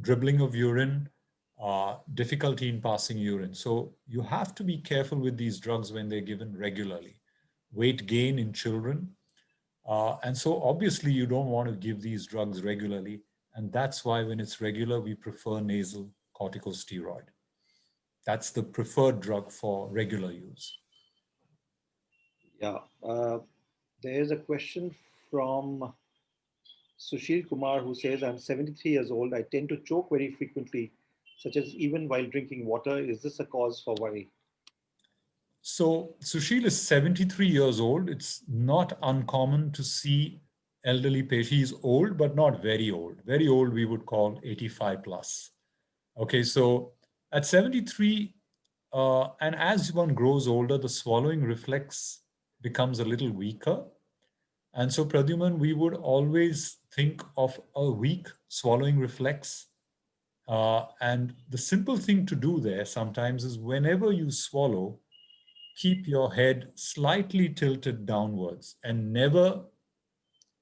[SPEAKER 2] dribbling of urine, difficulty in passing urine. So you have to be careful with these drugs when they're given regularly. Weight gain in children. And so obviously you don't want to give these drugs regularly. And that's why when it's regular, we prefer nasal corticosteroid. That's the preferred drug for regular use.
[SPEAKER 1] Yeah. There is a question from Sushil Kumar who says, I'm 73 years old. I tend to choke very frequently, such as even while drinking water. Is this a cause for worry?
[SPEAKER 2] So Sushil is 73 years old. It's not uncommon to see elderly patients. He's old, but not very old. Very old, we would call 85 plus. Okay, so at 73, and as one grows older, the swallowing reflex becomes a little weaker. And so, Pradyuman, we would always think of a weak swallowing reflex. And the simple thing to do there sometimes is whenever you swallow, keep your head slightly tilted downwards and never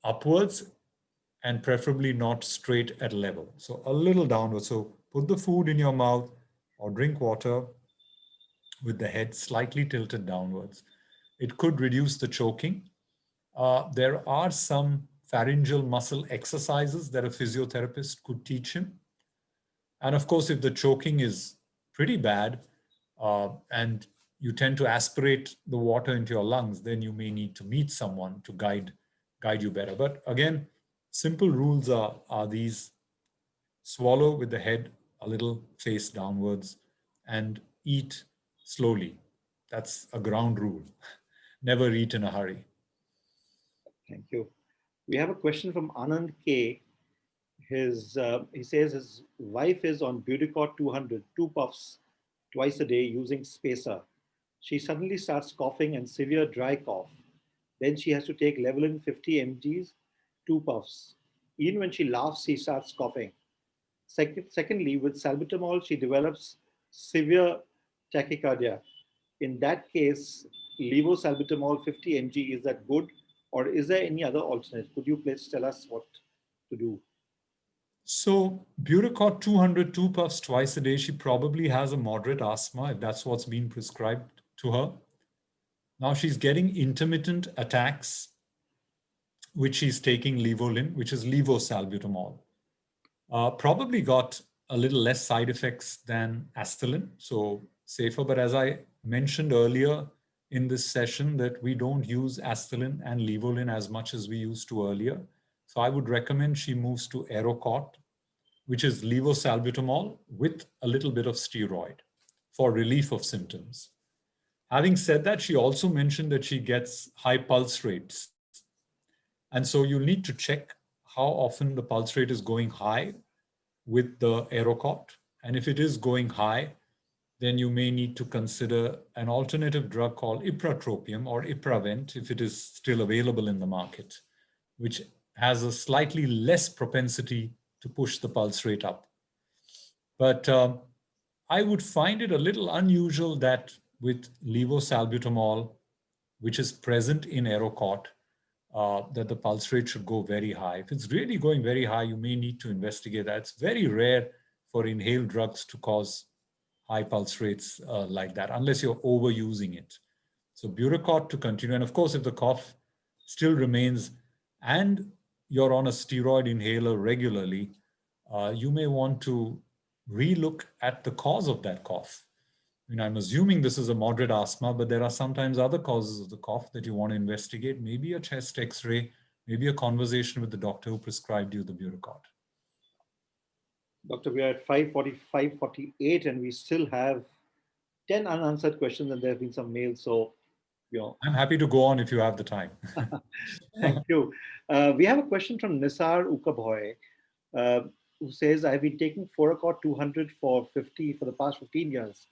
[SPEAKER 2] upwards, and preferably not straight at level. So a little downwards. So put the food in your mouth or drink water with the head slightly tilted downwards. It could reduce the choking. There are some pharyngeal muscle exercises that a physiotherapist could teach him. And of course, if the choking is pretty bad and you tend to aspirate the water into your lungs, then you may need to meet someone to guide you better. But again, simple rules are these: swallow with the head a little face downwards and eat slowly. That's a ground rule. never eat in a hurry.
[SPEAKER 1] Thank you. We have a question from Anand K. He says his wife is on Budicort 200, two puffs twice a day using spacer. She suddenly starts coughing and severe dry cough. Then she has to take Levolin 50 mgs, two puffs. Even when she laughs, she starts coughing. Secondly, with salbutamol, she develops severe tachycardia. In that case, levosalbutamol 50 mg, is that good? Or is there any other alternate? Could you please tell us what to do?
[SPEAKER 2] So Buricort 200, two puffs twice a day, she probably has a moderate asthma if that's what's been prescribed to her. Now she's getting intermittent attacks, which she's taking Levolin, which is levosalbutamol. Probably got a little less side effects than Astelin, so safer. But as I mentioned earlier in this session, that we don't use Astelin and Levolin as much as we used to earlier. So I would recommend she moves to Aerocort, which is levosalbutamol with a little bit of steroid for relief of symptoms. Having said that, she also mentioned that she gets high pulse rates. And so you'll need to check how often the pulse rate is going high with the Aerocort. And if it is going high, then you may need to consider an alternative drug called ipratropium or Ipravent, if it is still available in the market, which has a slightly less propensity to push the pulse rate up. But I would find it a little unusual that with levosalbutamol, which is present in Aerocort, that the pulse rate should go very high. If it's really going very high, you may need to investigate that. It's very rare for inhaled drugs to cause high pulse rates like that, unless you're overusing it. So Buricort to continue. And of course, if the cough still remains and you're on a steroid inhaler regularly, you may want to relook at the cause of that cough. I'm assuming this is a moderate asthma, but there are sometimes other causes of the cough that you want to investigate, maybe a chest x-ray, maybe a conversation with the doctor who prescribed you the Buricort.
[SPEAKER 1] Doctor, we are at 5:45, 48, and we still have 10 unanswered questions, and there have been some mails. So,
[SPEAKER 2] I'm happy to go on if you have the time.
[SPEAKER 1] Thank you. We have a question from Nisar Ukabhoy, who says, I've been taking Foracort 200 for the past 15 years.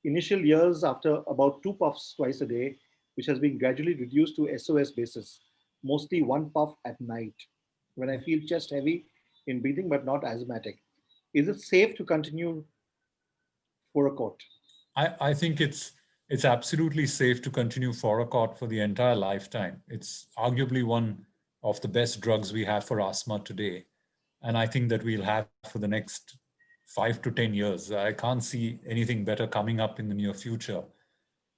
[SPEAKER 1] Initial years after about two puffs twice a day, which has been gradually reduced to SOS basis, mostly one puff at night, when I feel chest heavy in breathing but not asthmatic. Is it safe to continue Foracort?
[SPEAKER 2] I think it's absolutely safe to continue Foracort for the entire lifetime. It's arguably one of the best drugs we have for asthma today. And I think that we'll have for the next 5 to 10 years. I can't see anything better coming up in the near future.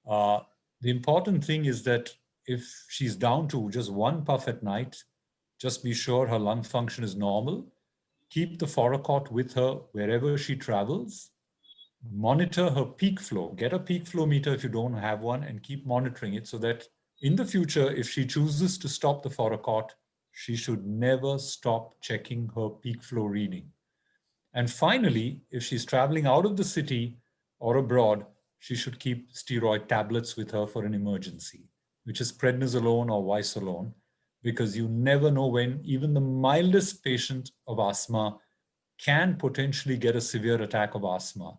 [SPEAKER 2] The important thing is that if she's down to just one puff at night, just be sure her lung function is normal. Keep the Foracort with her wherever she travels. Monitor her peak flow. Get a peak flow meter if you don't have one, and keep monitoring it so that in the future, if she chooses to stop the Foracort, she should never stop checking her peak flow reading. And finally, if she's traveling out of the city or abroad, she should keep steroid tablets with her for an emergency, which is prednisolone or visolone, because you never know when even the mildest patient of asthma can potentially get a severe attack of asthma.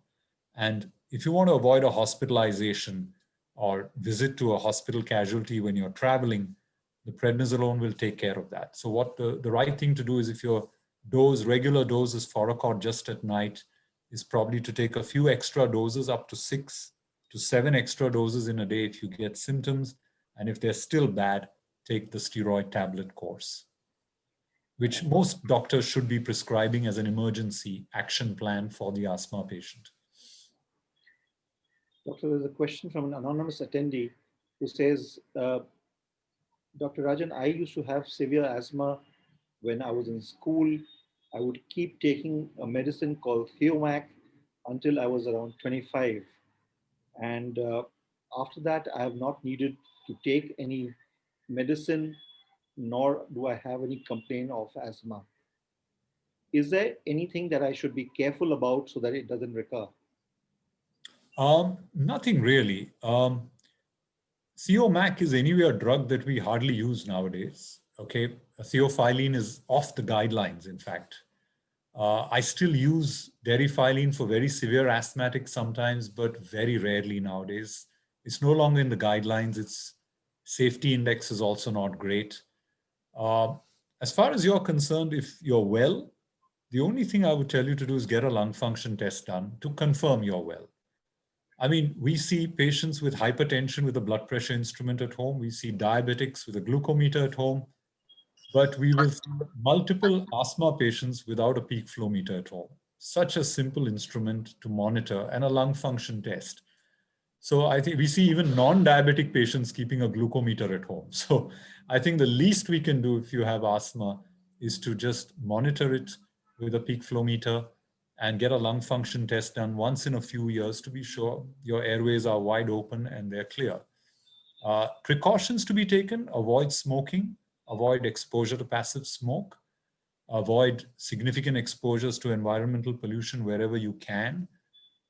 [SPEAKER 2] And if you want to avoid a hospitalization or visit to a hospital casualty when you're traveling, the prednisolone will take care of that. So what the right thing to do is, if your regular dose is Foracort just at night, is probably to take a few extra doses, up to 6 to 7 extra doses in a day if you get symptoms. And if they're still bad, take the steroid tablet course, which most doctors should be prescribing as an emergency action plan for the asthma patient.
[SPEAKER 1] Doctor, there's a question from an anonymous attendee who says, Dr. Rajan, I used to have severe asthma when I was in school. I would keep taking a medicine called Theomac until I was around 25. And after that, I have not needed to take any medicine, nor do I have any complaint of asthma. Is there anything that I should be careful about so that it doesn't recur?
[SPEAKER 2] Nothing really. COMAC is anyway a drug that we hardly use nowadays. Okay, theophylline is off the guidelines, in fact. I still use derifylline for very severe asthmatics sometimes, but very rarely nowadays. It's no longer in the guidelines. Its safety index is also not great. As far as you're concerned, if you're well, the only thing I would tell you to do is get a lung function test done to confirm you're well. I mean, we see patients with hypertension with a blood pressure instrument at home. We see diabetics with a glucometer at home. But we will see multiple asthma patients without a peak flow meter at home. Such a simple instrument to monitor and a lung function test. So I think we see even non-diabetic patients keeping a glucometer at home. So I think the least we can do if you have asthma is to just monitor it with a peak flow meter and get a lung function test done once in a few years to be sure your airways are wide open and they're clear. Precautions to be taken: avoid smoking, avoid exposure to passive smoke, avoid significant exposures to environmental pollution wherever you can.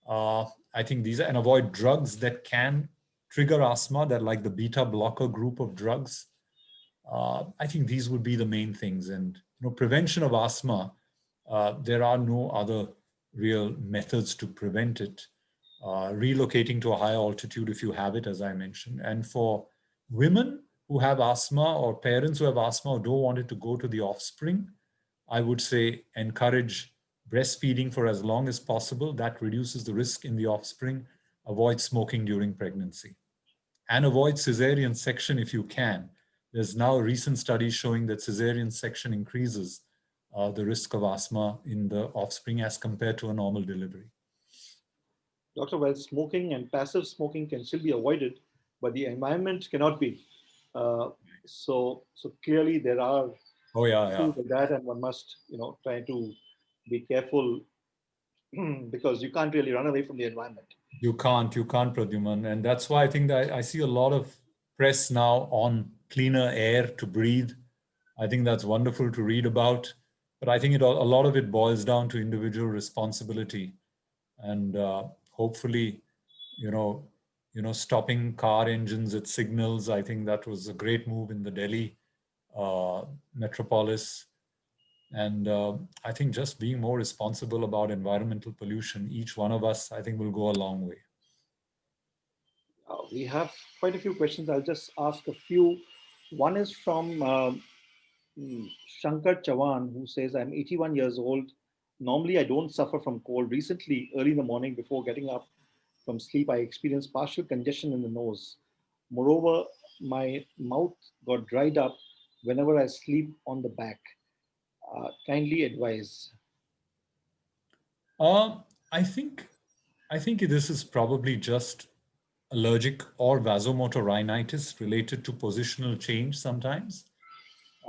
[SPEAKER 2] I think these are, and avoid drugs that can trigger asthma, that like the beta blocker group of drugs. I think these would be the main things. And prevention of asthma, there are no other real methods to prevent it. Relocating to a higher altitude if you have it, as I mentioned. And for women who have asthma or parents who have asthma or don't want it to go to the offspring, I would say encourage breastfeeding for as long as possible. That reduces the risk in the offspring. Avoid smoking during pregnancy. And avoid cesarean section if you can. There's now recent studies showing that cesarean section increases the risk of asthma in the offspring as compared to a normal delivery.
[SPEAKER 1] Doctor, while smoking and passive smoking can still be avoided, but the environment cannot be. So clearly there are issues like that, and one must, try to be careful because you can't really run away from the environment.
[SPEAKER 2] You can't, Pradyuman. And that's why I think that I see a lot of press now on cleaner air to breathe. I think that's wonderful to read about. But I think a lot of it boils down to individual responsibility. And hopefully, stopping car engines at signals. I think that was a great move in the Delhi metropolis. And I think just being more responsible about environmental pollution, each one of us, I think will go a long way.
[SPEAKER 1] We have quite a few questions. I'll just ask a few. One is from Shankar Chavan, who says, I'm 81 years old. Normally, I don't suffer from cold. Recently, early in the morning before getting up from sleep, I experienced partial congestion in the nose. Moreover, my mouth got dried up whenever I sleep on the back. Kindly advise.
[SPEAKER 2] I think this is probably just allergic or vasomotor rhinitis related to positional change sometimes.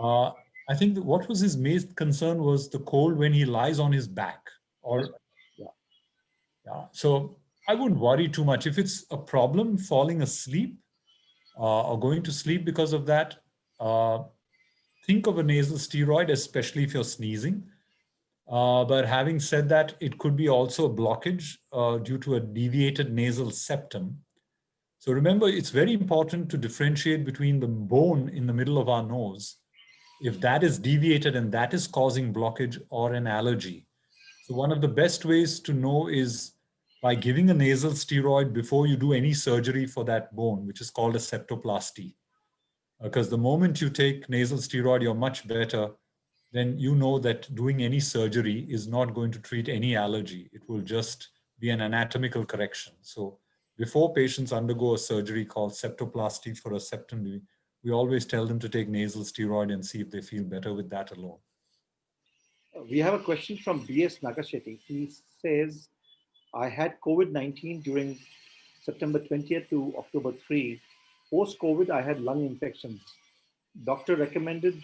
[SPEAKER 2] I think that what was his main concern was the cold when he lies on his back. So I wouldn't worry too much. If it's a problem falling asleep or going to sleep because of that, think of a nasal steroid, especially if you're sneezing. But having said that, it could be also a blockage due to a deviated nasal septum. So remember, it's very important to differentiate between the bone in the middle of our nose, if that is deviated and that is causing blockage, or an allergy. So one of the best ways to know is by giving a nasal steroid before you do any surgery for that bone, which is called a septoplasty. Because the moment you take nasal steroid, you're much better, then you know that doing any surgery is not going to treat any allergy. It will just be an anatomical correction. So before patients undergo a surgery called septoplasty for a septum, we always tell them to take nasal steroid and see if they feel better with that alone.
[SPEAKER 1] We have a question from B.S. Nagashetty. He says, I had COVID-19 during September 20th to October 3. Post-COVID, I had lung infections. Doctor recommended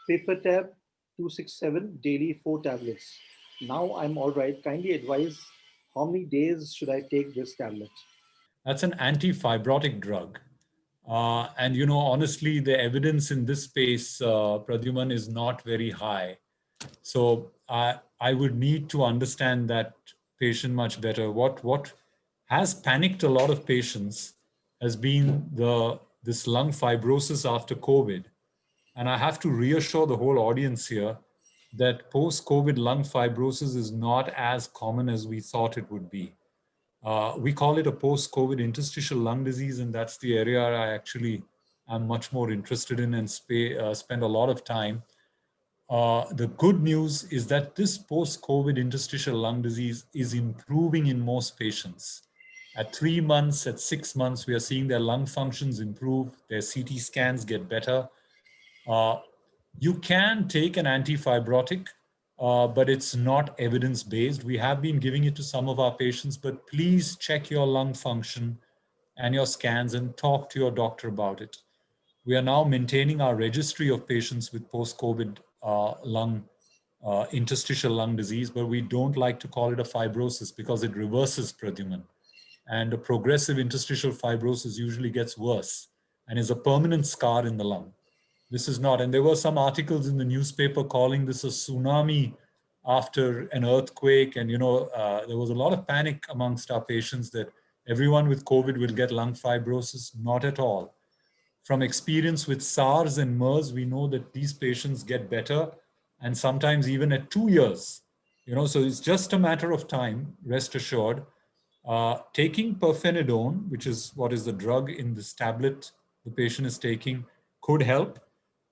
[SPEAKER 1] Prefertab 267 daily 4 tablets. Now I'm all right. Kindly advise how many days should I take this tablet?
[SPEAKER 2] That's an anti-fibrotic drug. And honestly, the evidence in this space, Pradyuman, is not very high. So I would need to understand that patient much better. What has panicked a lot of patients has been this lung fibrosis after COVID. And I have to reassure the whole audience here that post-COVID lung fibrosis is not as common as we thought it would be. We call it a post-COVID interstitial lung disease, and that's the area I actually am much more interested in and spend a lot of time. The good news is that this post-COVID interstitial lung disease is improving in most patients. At 3 months, at 6 months, we are seeing their lung functions improve, their CT scans get better. You can take an antifibrotic, but it's not evidence-based. We have been giving it to some of our patients, but please check your lung function and your scans and talk to your doctor about it. We are now maintaining our registry of patients with post-COVID interstitial lung disease, but we don't like to call it a fibrosis because it reverses, Pradyuman. And a progressive interstitial fibrosis usually gets worse and is a permanent scar in the lung. This is not, and there were some articles in the newspaper calling this a tsunami after an earthquake. And, there was a lot of panic amongst our patients that everyone with COVID will get lung fibrosis. Not at all. From experience with SARS and MERS, we know that these patients get better, and sometimes even at 2 years. So it's just a matter of time, rest assured. Taking pirfenidone, which is what is the drug in this tablet the patient is taking, could help.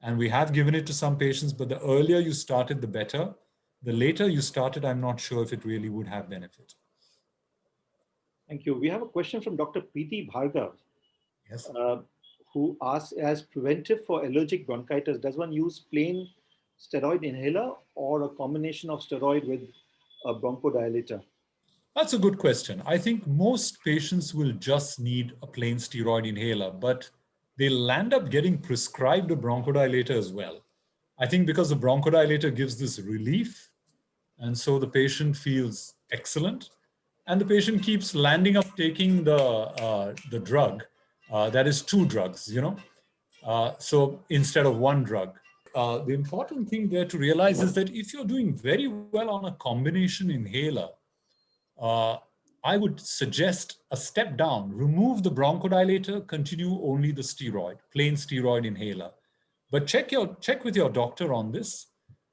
[SPEAKER 2] And we have given it to some patients, but the earlier you started, the better. The later you started, I'm not sure if it really would have benefit.
[SPEAKER 1] Thank you. We have a question from Dr. Preeti Bhargav,
[SPEAKER 2] Yes.
[SPEAKER 1] Who asks, as preventive for allergic bronchitis, does one use plain steroid inhaler or a combination of steroid with a bronchodilator?
[SPEAKER 2] That's a good question. I think most patients will just need a plain steroid inhaler, but they'll end up getting prescribed a bronchodilator as well. I think because the bronchodilator gives this relief, and so the patient feels excellent, and the patient keeps landing up taking the drug. That is 2 drugs, so instead of 1 drug. The important thing there to realize is that if you're doing very well on a combination inhaler, I would suggest a step down. Remove the bronchodilator, continue only the steroid, plain steroid inhaler. But check with your doctor on this.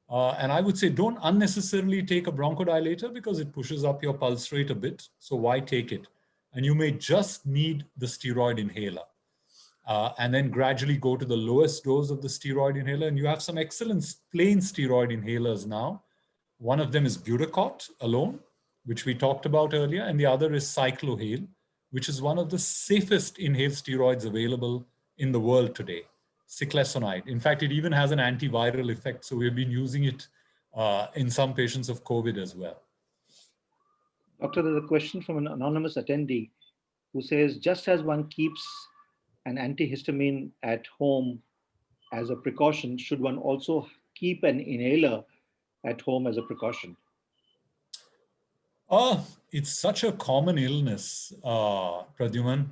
[SPEAKER 2] And I would say don't unnecessarily take a bronchodilator because it pushes up your pulse rate a bit. So why take it? And you may just need the steroid inhaler. And then gradually go to the lowest dose of the steroid inhaler. And you have some excellent plain steroid inhalers now. One of them is Budacort alone, which we talked about earlier, and the other is Cyclohale, which is one of the safest inhaled steroids available in the world today, cyclesonide. In fact, it even has an antiviral effect, so we've been using it in some patients of COVID as well.
[SPEAKER 1] Doctor, there's a question from an anonymous attendee who says, just as one keeps an antihistamine at home as a precaution, should one also keep an inhaler at home as a precaution?
[SPEAKER 2] It's such a common illness, Pradyuman,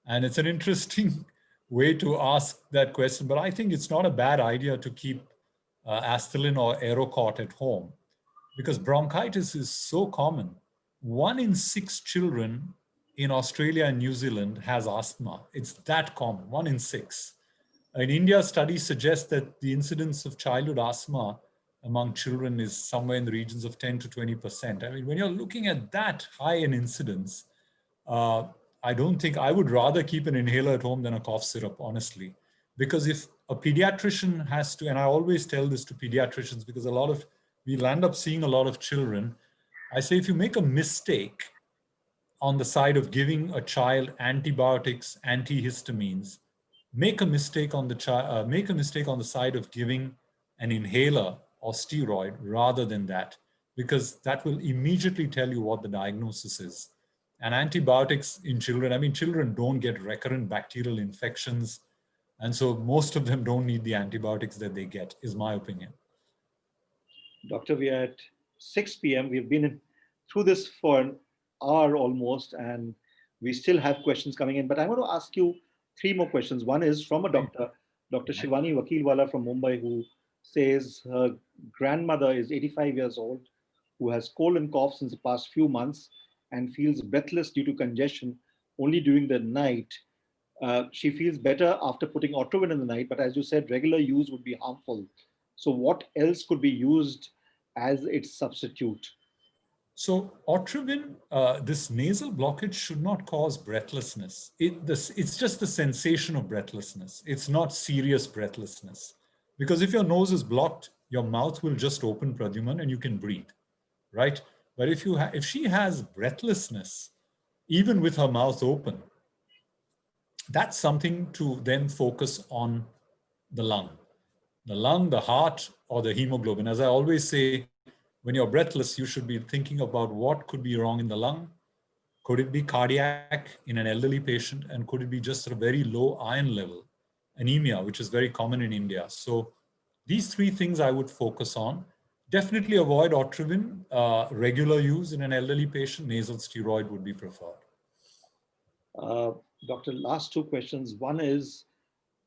[SPEAKER 2] and it's an interesting way to ask that question, but I think it's not a bad idea to keep Astelin or Aerocort at home because bronchitis is so common. 1 in 6 children in Australia and New Zealand has asthma. It's that common, 1 in 6. In India, studies suggest that the incidence of childhood asthma among children is somewhere in the regions of 10 to 20%. I mean, when you're looking at that high an incidence, I don't think I would rather keep an inhaler at home than a cough syrup, honestly. Because if a pediatrician has to, and I always tell this to pediatricians because we'll end up seeing a lot of children. I say, if you make a mistake on the side of giving a child antibiotics, antihistamines, make a mistake on the side of giving an inhaler or steroid rather than that, because that will immediately tell you what the diagnosis is. And antibiotics in children, I mean, children don't get recurrent bacterial infections. And so most of them don't need the antibiotics that they get, is my opinion.
[SPEAKER 1] Doctor, we are at 6 p.m. We've been through this for an hour almost, and we still have questions coming in. But I want to ask you 3 more questions. One is from a doctor, Dr. Shivani Vakilwala from Mumbai, who says her grandmother is 85 years old, who has cold and cough since the past few months and feels breathless due to congestion only during the night. She feels better after putting Otrivin in the night, but as you said, regular use would be harmful. So what else could be used as its substitute?
[SPEAKER 2] So Otrivin, this nasal blockage should not cause breathlessness. It's just the sensation of breathlessness. It's not serious breathlessness. Because if your nose is blocked, your mouth will just open, Pradyuman, and you can breathe, right? But if she has breathlessness, even with her mouth open, that's something to then focus on the lung. The lung, the heart, or the hemoglobin. As I always say, when you're breathless, you should be thinking about what could be wrong in the lung. Could it be cardiac in an elderly patient? And could it be just a very low iron level, anemia, which is very common in India? So these three things I would focus on. Definitely avoid Otrivin, regular use in an elderly patient. Nasal steroid would be preferred.
[SPEAKER 1] Uh, Doctor, last two questions. One is,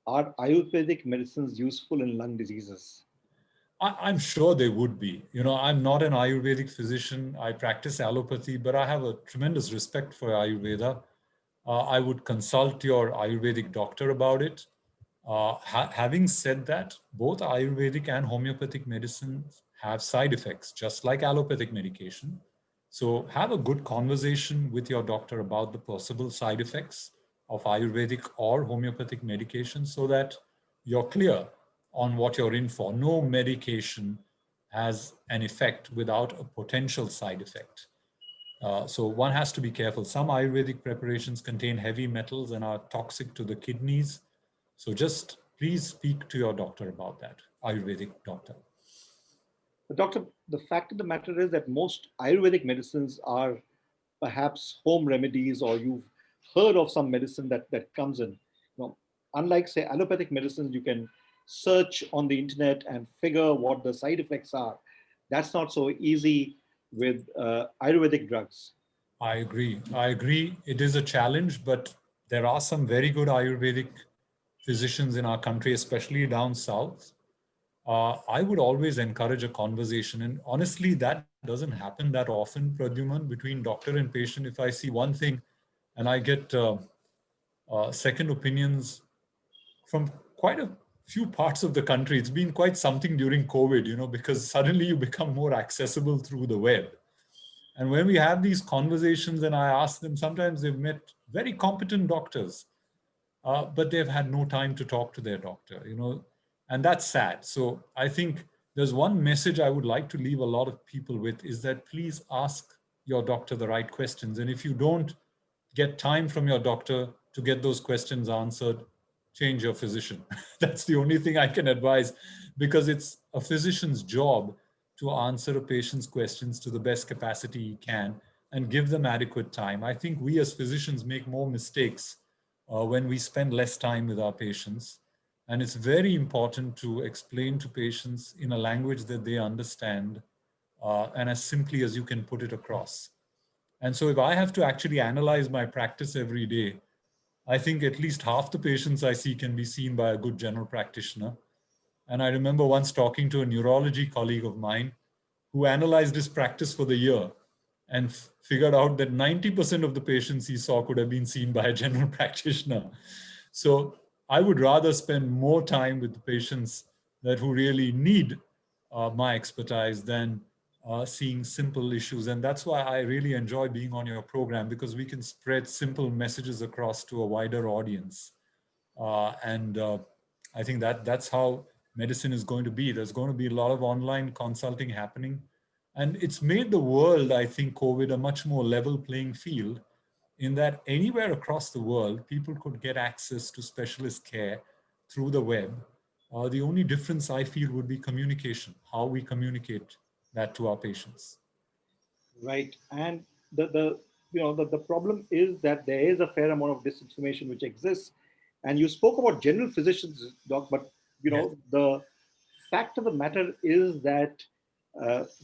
[SPEAKER 1] are Ayurvedic medicines useful in lung diseases?
[SPEAKER 2] I'm sure they would be. You know, I'm not an Ayurvedic physician. I practice allopathy, but I have a tremendous respect for Ayurveda. I would consult your Ayurvedic doctor about it. Having said that, both Ayurvedic and homeopathic medicines have side effects, just like allopathic medication. So have a good conversation with your doctor about the possible side effects of Ayurvedic or homeopathic medication so that you're clear on what you're in for. No medication has an effect without a potential side effect. So one has to be careful. Some Ayurvedic preparations contain heavy metals and are toxic to the kidneys. So just please speak to your doctor about that, Ayurvedic doctor.
[SPEAKER 1] But doctor, the fact of the matter is that most Ayurvedic medicines are perhaps home remedies, or you've heard of some medicine that comes in. Unlike, say, allopathic medicines, you can search on the internet and figure what the side effects are. That's not so easy with Ayurvedic drugs.
[SPEAKER 2] I agree. I agree. It is a challenge, but there are some very good Ayurvedic physicians in our country, especially down south. I would always encourage a conversation. And honestly, that doesn't happen that often, Pradyuman, between doctor and patient. If I see one thing and I get second opinions from quite a few parts of the country, it's been quite something during COVID, you know, because suddenly you become more accessible through the web. And when we have these conversations and I ask them, sometimes they've met very competent doctors, but they've had no time to talk to their doctor, you know, and that's sad. So I think there's one message I would like to leave a lot of people with is that please ask your doctor the right questions. And if you don't get time from your doctor to get those questions answered, change your physician. That's the only thing I can advise, because it's a physician's job to answer a patient's questions to the best capacity he can and give them adequate time. I think we as physicians make more mistakes when we spend less time with our patients. And it's very important to explain to patients in a language that they understand and as simply as you can put it across. And so if I have to actually analyze my practice every day, I think at least half the patients I see can be seen by a good general practitioner. And I remember once talking to a neurology colleague of mine who analyzed his practice for the year and figured out that 90% of the patients he saw could have been seen by a general practitioner. So I would rather spend more time with the patients who really need my expertise than seeing simple issues. And that's why I really enjoy being on your program, because we can spread simple messages across to a wider audience. And I think that's how medicine is going to be. There's going to be a lot of online consulting happening. And it's made the world, I think, COVID, a much more level playing field, in that anywhere across the world, people could get access to specialist care through the web. The only difference I feel would be communication, how we communicate that to our patients.
[SPEAKER 1] Right. And the problem is that there is a fair amount of disinformation which exists. And you spoke about general physicians, doc, but
[SPEAKER 2] Yes.
[SPEAKER 1] the fact of the matter is that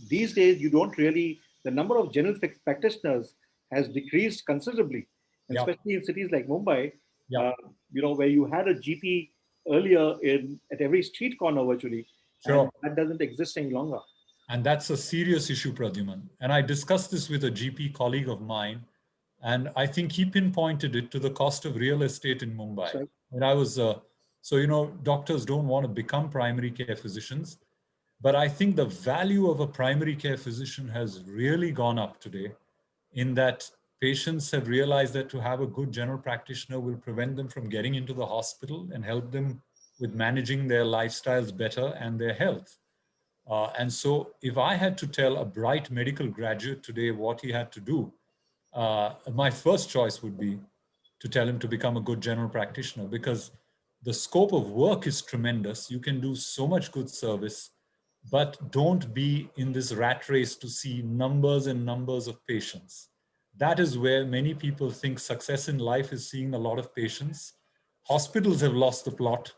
[SPEAKER 1] these days you don't really, the number of general practitioners has decreased considerably, and
[SPEAKER 2] Yeah.
[SPEAKER 1] especially in cities like Mumbai,
[SPEAKER 2] Yeah.
[SPEAKER 1] where you had a GP earlier in at every street corner virtually, and
[SPEAKER 2] Sure.
[SPEAKER 1] that doesn't exist any longer.
[SPEAKER 2] And that's a serious issue, Pradyuman. And I discussed this with a GP colleague of mine. And I think he pinpointed it to the cost of real estate in Mumbai.
[SPEAKER 1] Right.
[SPEAKER 2] When I was, so, doctors don't want to become primary care physicians, but I think the value of a primary care physician has really gone up today, in that patients have realized that to have a good general practitioner will prevent them from getting into the hospital and help them with managing their lifestyles better and their health. And so if I had to tell a bright medical graduate today what he had to do, my first choice would be to tell him to become a good general practitioner, because the scope of work is tremendous. You can do so much good service, but don't be in this rat race to see numbers and numbers of patients. That is where many people think success in life is seeing a lot of patients. Hospitals have lost the plot.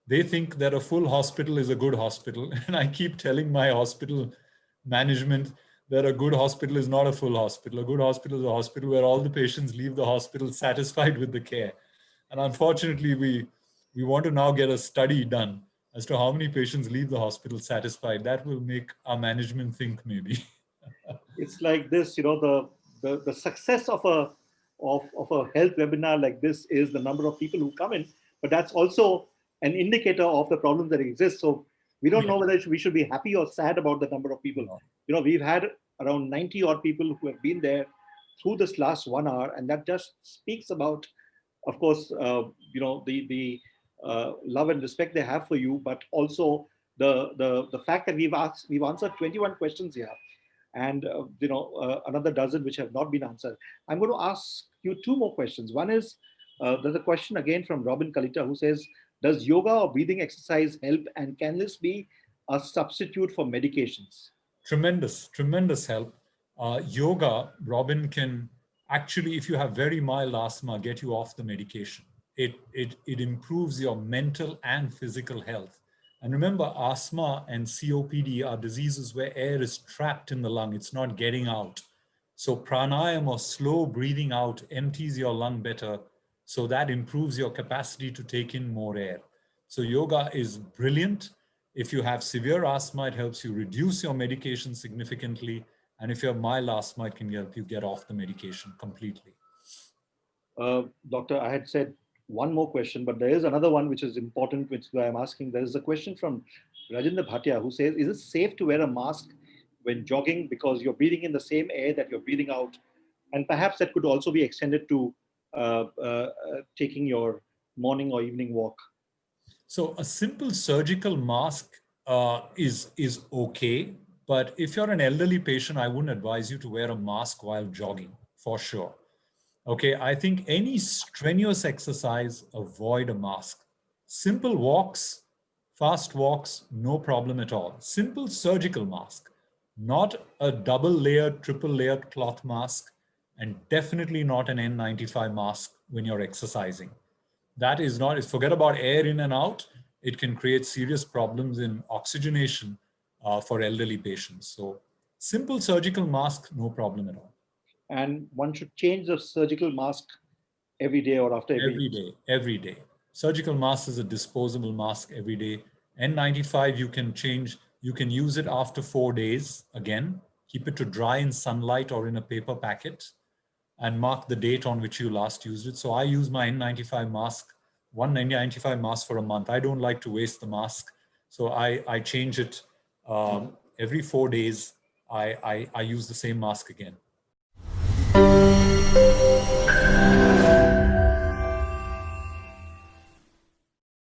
[SPEAKER 2] They think that a full hospital is a good hospital. And I keep telling my hospital management that a good hospital is not a full hospital. A good hospital is a hospital where all the patients leave the hospital satisfied with the care. And unfortunately, we want to now get a study done as to how many patients leave the hospital satisfied. That will make our management think maybe.
[SPEAKER 1] It's like this, the success of a health webinar like this is the number of people who come in, but that's also an indicator of the problems that exist. So we don't know whether we should be happy or sad about the number of people. We've had around 90 odd people who have been there through this last 1 hour, and that just speaks about, of course, the love and respect they have for you, but also the fact that we've answered 21 questions here, and another dozen which have not been answered. I'm going to ask you two more questions. One is, there's a question again from Robin Kalita, who says, does yoga or breathing exercise help, and can this be a substitute for medications?
[SPEAKER 2] Tremendous help. Yoga, Robin, can actually, if you have very mild asthma, get you off the medication. It improves your mental and physical health. And remember, asthma and COPD are diseases where air is trapped in the lung. It's not getting out. So pranayama, or slow breathing out, empties your lung better. So that improves your capacity to take in more air. So yoga is brilliant. If you have severe asthma, it helps you reduce your medication significantly. And if you have mild asthma, it can help you get off the medication completely.
[SPEAKER 1] Doctor, I had said one more question, but there is another one which is important, which I'm asking. There is a question from Rajendra Bhatia, who says, is it safe to wear a mask when jogging because you're breathing in the same air that you're breathing out? And perhaps that could also be extended to taking your morning or evening walk.
[SPEAKER 2] So a simple surgical mask is okay. But if you're an elderly patient, I wouldn't advise you to wear a mask while jogging, for sure. Okay, I think any strenuous exercise, avoid a mask. Simple walks, fast walks, no problem at all. Simple surgical mask, not a double layered, triple layered cloth mask, and definitely not an N95 mask when you're exercising. That is not, forget about air in and out. It can create serious problems in oxygenation for elderly patients. So simple surgical mask, no problem at all.
[SPEAKER 1] And one should change the surgical mask every day or after every
[SPEAKER 2] day. Every day. Surgical mask is a disposable mask every day. N95 you can change, you can use it after 4 days again, keep it to dry in sunlight or in a paper packet, and mark the date on which you last used it. So I use my N95 mask, one N95 mask for a month. I don't like to waste the mask. So I change it every 4 days. I use the same mask again.